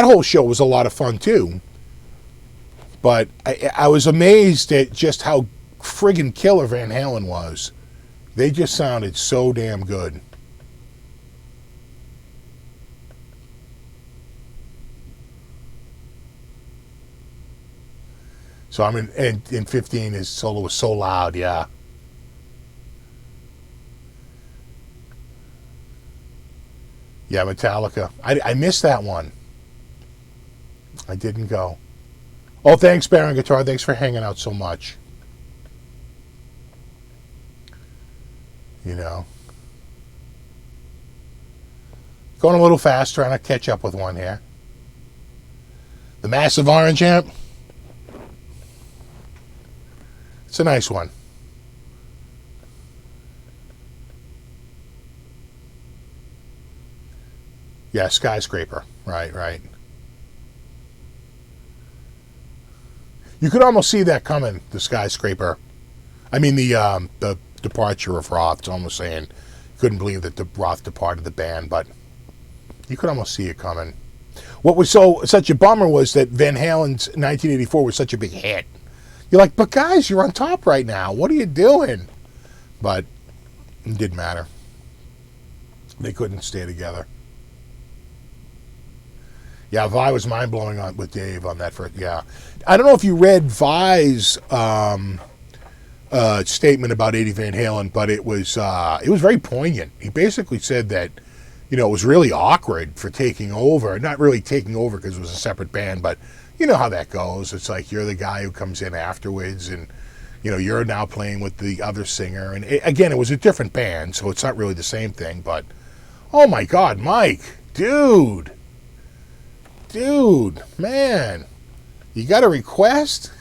whole show was a lot of fun too. But I was amazed at just how friggin' killer Van Halen was. They just sounded so damn good. So I mean, in 15, his solo was so loud, yeah. Yeah, Metallica. I missed that one. I didn't go. Oh, thanks, Baron Guitar. Thanks for hanging out so much. Going a little fast, trying to catch up with one here. The Massive Orange amp. It's a nice one. Yeah, Skyscraper. Right. You could almost see that coming, the Skyscraper. I mean, the departure of Roth. It's almost saying, couldn't believe that the Roth departed the band, but you could almost see it coming. what was such a bummer was that Van Halen's 1984 was such a big hit. You're like, but guys, you're on top right now. What are you doing? But it didn't matter. They couldn't stay together. Yeah, Vi was mind-blowing on with Dave on that first. Yeah. I don't know if you read Vi's statement about Eddie Van Halen, but it was very poignant. He basically said that, it was really awkward for taking over. Not really taking over because it was a separate band, but you know how that goes. It's like you're the guy who comes in afterwards, and you're now playing with the other singer. And again, it was a different band, so it's not really the same thing. But oh my God, Mike, dude, man, you got a request?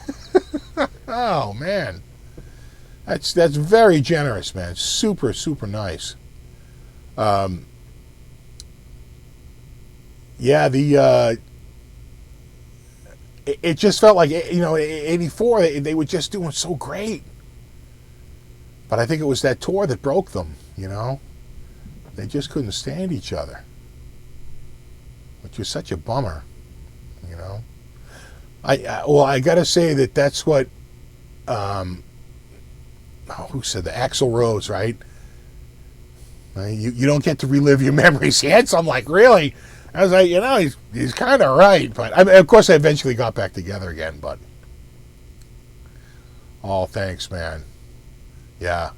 Oh man, that's very generous, man. Super, super nice. Yeah, it just felt like, 84, they were just doing so great. But I think it was that tour that broke them, They just couldn't stand each other. Which was such a bummer, I got to say that's what, who said that? Axl Rose, right? You don't get to relive your memories yet. So I'm like, really? I was like, he's kind of right. But of course, I eventually got back together again. But oh, thanks, man. Yeah.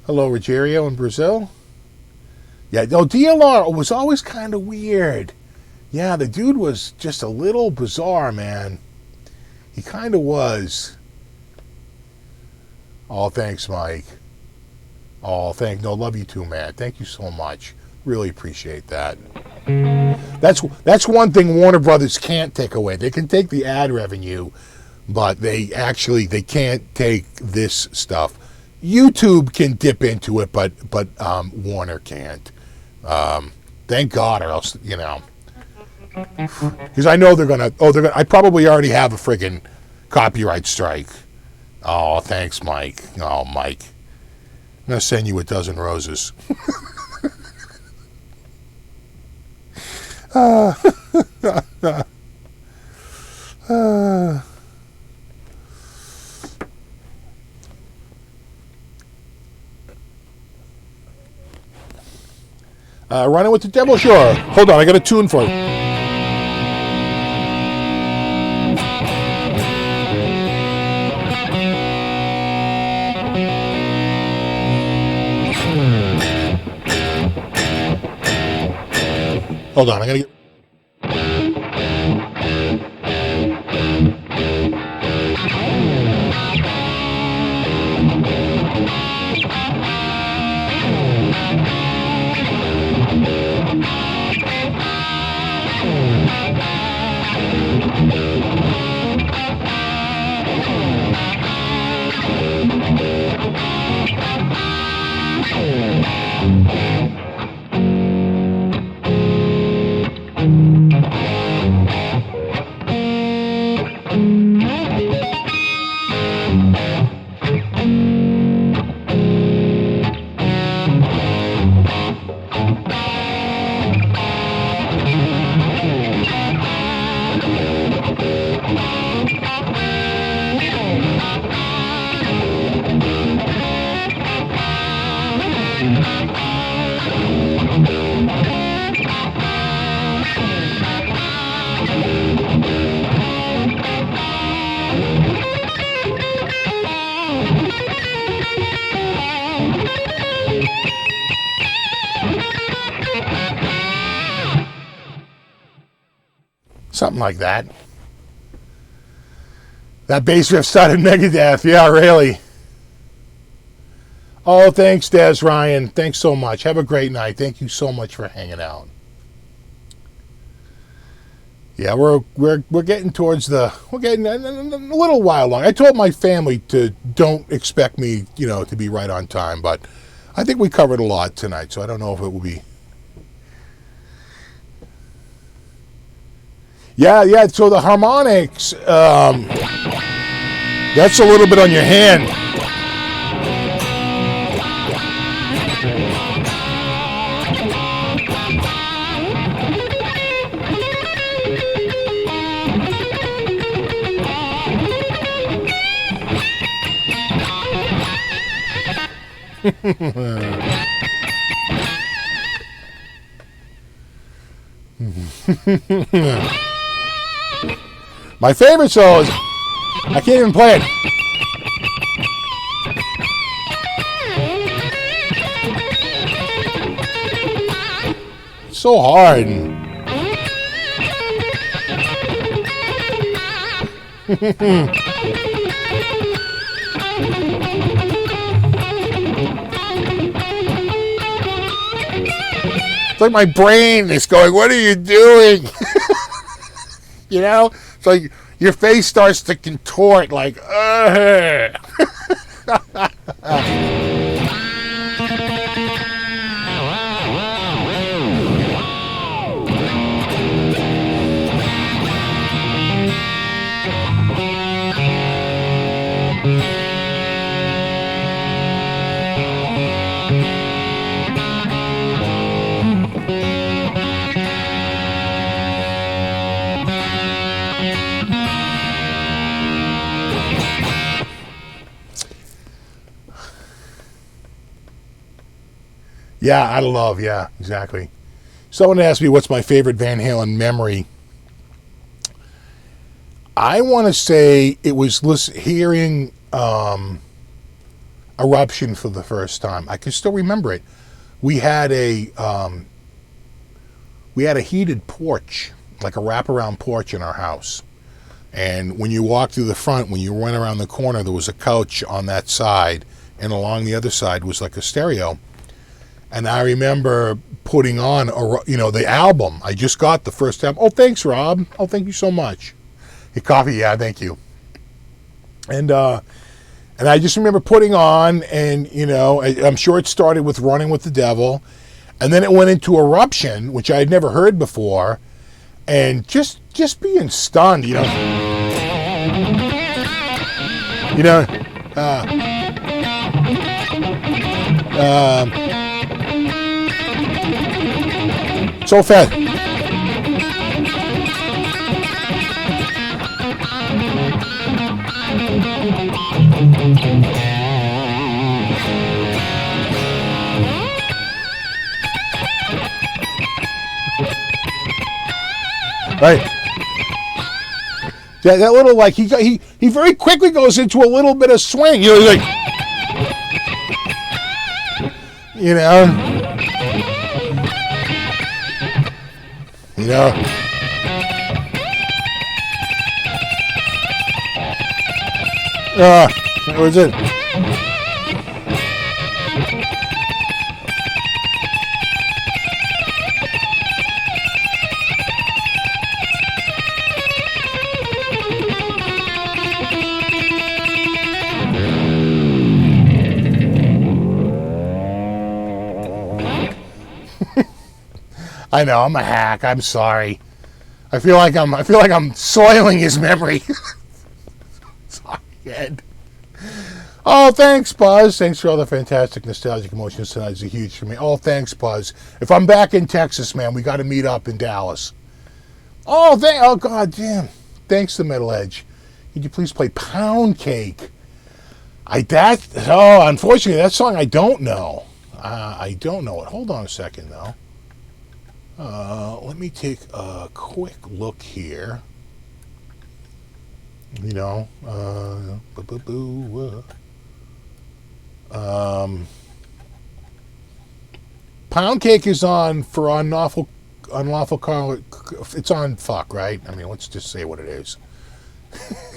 Hello, Rogerio in Brazil. Yeah, no, DLR was always kind of weird. Yeah, the dude was just a little bizarre, man. He kind of was. Oh, thanks, Mike. Oh, love you too, man. Thank you so much. Really appreciate that. That's one thing Warner Brothers can't take away. They can take the ad revenue, but they can't take this stuff. YouTube can dip into it, but Warner can't. Thank God, or else because I know they're gonna. I probably already have a friggin' copyright strike. Oh, thanks, Mike. Oh, Mike, I'm gonna send you a dozen roses. Running with the Devil? Sure. Hold on, I got a tune for you. Hold on, I gotta get... Something like that. That bass riff started Megadeth. Yeah, really. Oh, thanks, Des Ryan. Thanks so much. Have a great night. Thank you so much for hanging out. Yeah, we're getting towards we're getting a little while long. I told my family to don't expect me, to be right on time, but I think we covered a lot tonight, so I don't know if it will be. Yeah. So the harmonics, that's a little bit on your hand. My favorite solo is, I can't even play it. It's so hard. It's like my brain is going, what are you doing? It's like your face starts to contort like, Yeah, exactly. Someone asked me what's my favorite Van Halen memory. I want to say it was hearing Eruption for the first time. I can still remember it. We had a heated porch, like a wraparound porch in our house. And when you walked through the front, when you went around the corner, there was a couch on that side, and along the other side was like a stereo. And I remember putting on, the album. I just got the first album. Oh, thanks, Rob. Oh, thank you so much. Your coffee, yeah, thank you. And I just remember putting on, and, I'm sure it started with Running with the Devil. And then it went into Eruption, which I had never heard before. And just being stunned, so fast. Right. Yeah, that little, like, he very quickly goes into a little bit of swing. He's like, that was it. I know, I'm a hack. I'm sorry. I feel like I'm soiling his memory. Sorry, Ed. Oh, thanks, Buzz. Thanks for all the fantastic nostalgic emotions tonight. It's a huge for me. Oh, thanks, Buzz. If I'm back in Texas, man, we got to meet up in Dallas. Oh, God damn. Thanks, the Metal Edge. Could you please play Pound Cake? Unfortunately, that song I don't know. I don't know it. Hold on a second, though. Let me take a quick look here. Pound Cake is on for unlawful car. It's on fuck, right? I mean, let's just say what it is.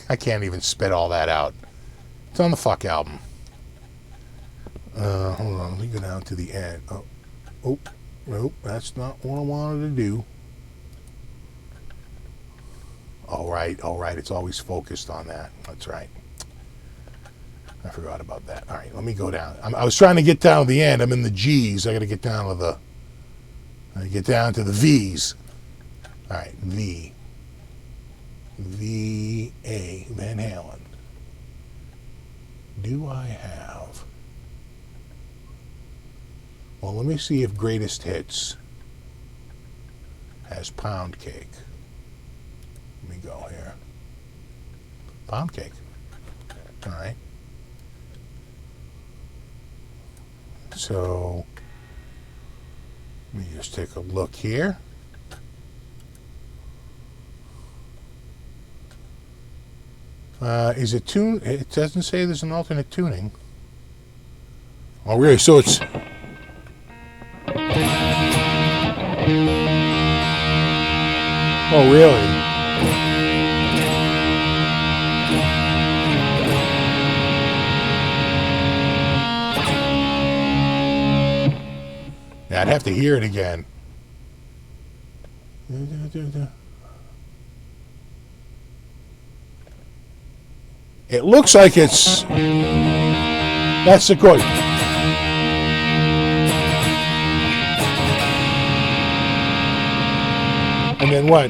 I can't even spit all that out. It's on the fuck album. Hold on, let me go down to the end. Nope, that's not what I wanted to do. All right, it's always focused on that. That's right. I forgot about that. All right, let me go down. I was trying to get down to the end. I'm in the G's. I got to get down to the V's. All right, V. V-A, Van Halen. Do I have... Well, let me see if Greatest Hits has Pound Cake. Let me go here. Pound Cake. All right. So, let me just take a look here. Is it tuned? It doesn't say there's an alternate tuning. Oh, really? So it's... Oh, really? Yeah, I'd have to hear it again. It looks like it's... That's the chord. And then what?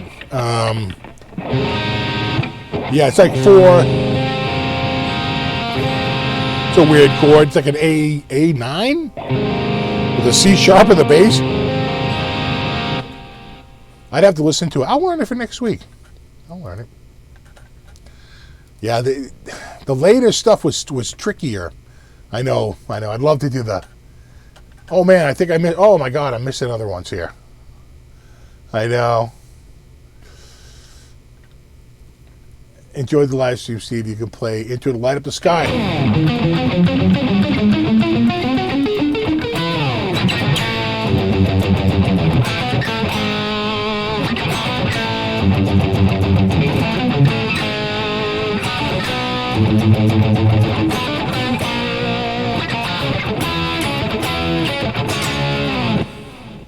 Yeah, it's like 4. It's a weird chord. It's like an A9 with a C sharp in the bass. I'd have to listen to it. I'll learn it for next week. I'll learn it. Yeah, the later stuff was trickier. I know. I'd love to do the... Oh, man, I think I missed... Oh, my God, I'm missing other ones here. I know. Enjoyed the live stream, Steve. You can play Into the Light Up the Sky.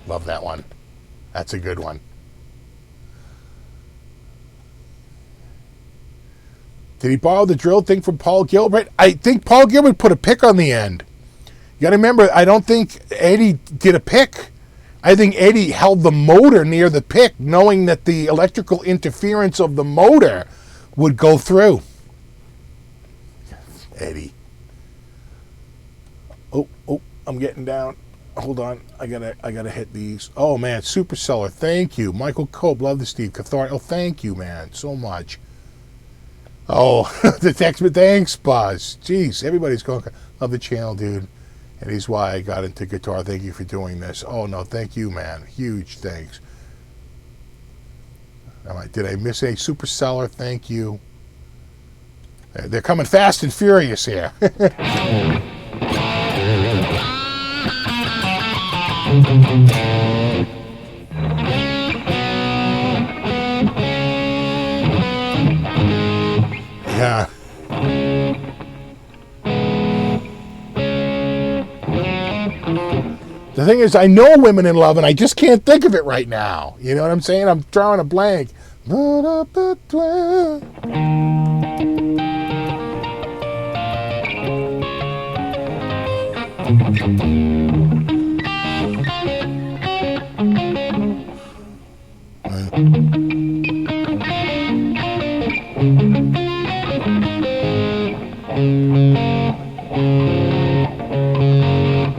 Love that one. That's a good one. Did he borrow the drill thing from Paul Gilbert? I think Paul Gilbert put a pick on the end. You got to remember, I don't think Eddie did a pick. I think Eddie held the motor near the pick, knowing that the electrical interference of the motor would go through. Eddie. Oh, I'm getting down. Hold on, I gotta hit these. Oh man, Superseller, thank you. Michael Cope, love the Steve. Cathedral, oh thank you, man, so much. Oh, the text, but thanks, Buzz. Jeez, everybody's going. Love the channel, dude. And he's why I got into guitar. Thank you for doing this. Oh no, thank you, man. Huge thanks. Did I miss a Superseller? Thank you. They're coming fast and furious here. Yeah. The thing is, I know Women in Love, and I just can't think of it right now. You know what I'm saying? I'm drawing a blank.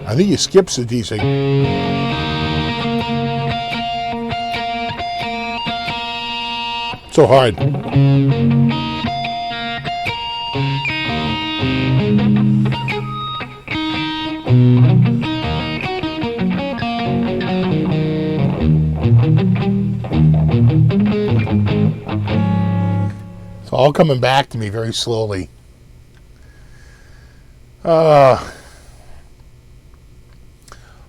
I think he skips the D. So hard. It's all coming back to me very slowly.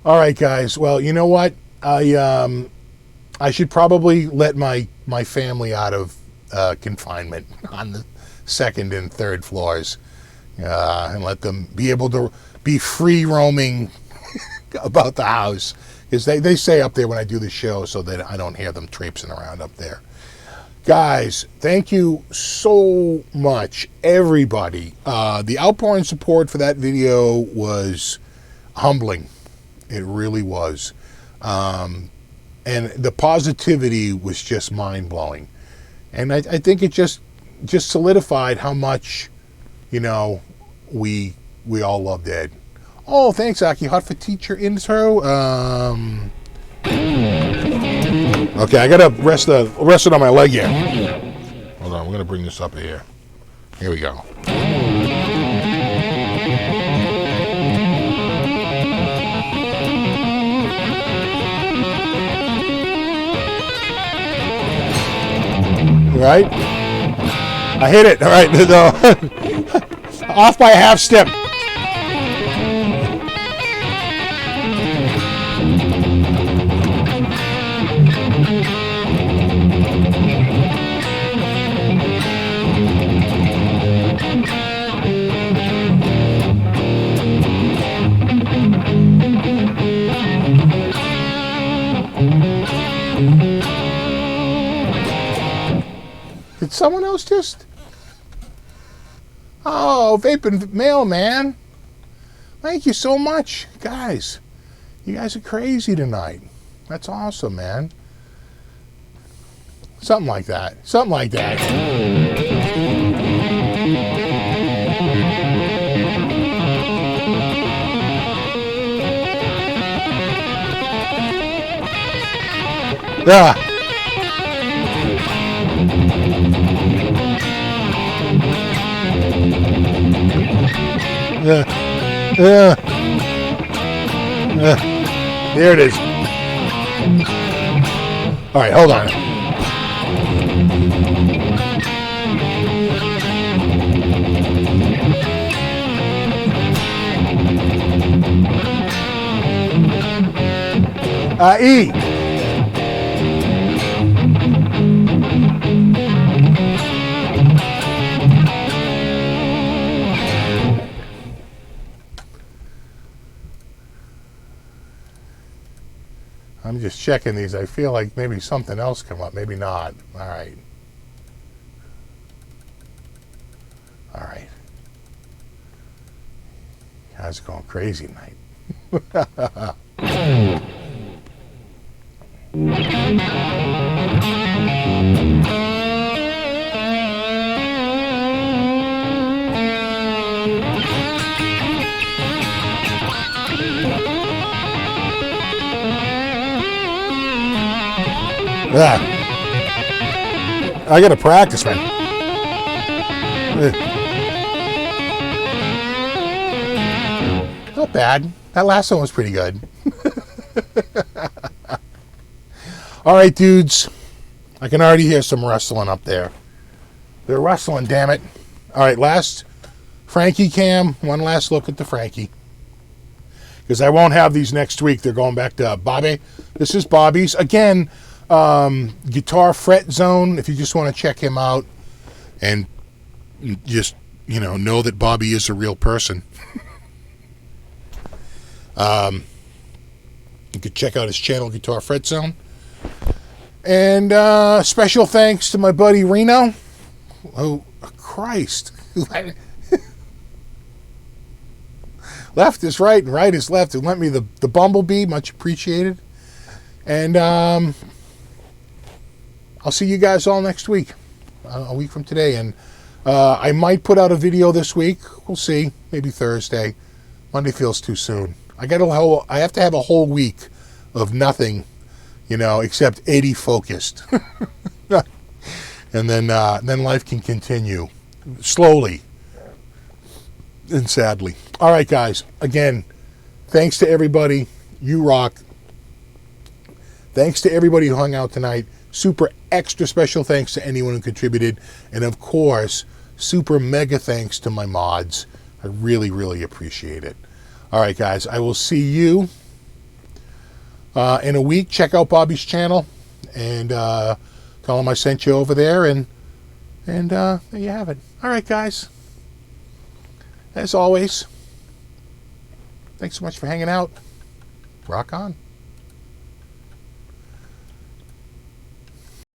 All right, guys. Well, you know what? I should probably let my family out of confinement on the second and third floors and let them be able to be free roaming about the house. Because they stay up there when I do the show so that I don't hear them traipsing around up there. Guys, thank you so much, everybody. The outpouring support for that video was humbling. It really was. And the positivity was just mind-blowing. And I think it just solidified how much, you know, we all loved Ed. Oh, thanks, Aki. Hot for teacher intro. Okay, I gotta rest it on my leg here. Hold on, we're gonna bring this up here. Here we go. Right? I hit it. All right. Off by a half step. Did someone else just... Oh, vaping mailman. Thank you so much, guys. You guys are crazy tonight. That's awesome, man. Something like that. Something like that. Yeah. There it is. All right, hold on. E. I'm just checking these. I feel like maybe something else come up. Maybe not. All right. All right. Guys are going crazy tonight. Yeah. I gotta practice, man. Not bad. That last one was pretty good. All right, dudes. I can already hear some rustling up there. They're rustling, damn it. All right, last Frankie cam. One last look at the Frankie. Because I won't have these next week. They're going back to Bobby. This is Bobby's. Again, Guitar Fret Zone, if you just want to check him out and just, you know that Bobby is a real person. You could check out his channel, Guitar Fret Zone. And special thanks to my buddy Reno. Oh, Christ. Left is right and right is left. It lent me the Bumblebee, much appreciated. And I'll see you guys all next week, a week from today. And I might put out a video this week. We'll see. Maybe Thursday. Monday feels too soon. I have to have a whole week of nothing, except Eddie focused. And then life can continue slowly and sadly. All right, guys. Again, thanks to everybody. You rock. Thanks to everybody who hung out tonight. Super extra special thanks to anyone who contributed. And of course, super mega thanks to my mods. I really, really appreciate it. All right, guys. I will see you in a week. Check out Bobby's channel and tell him I sent you over there. And there you have it. All right, guys. As always, thanks so much for hanging out. Rock on.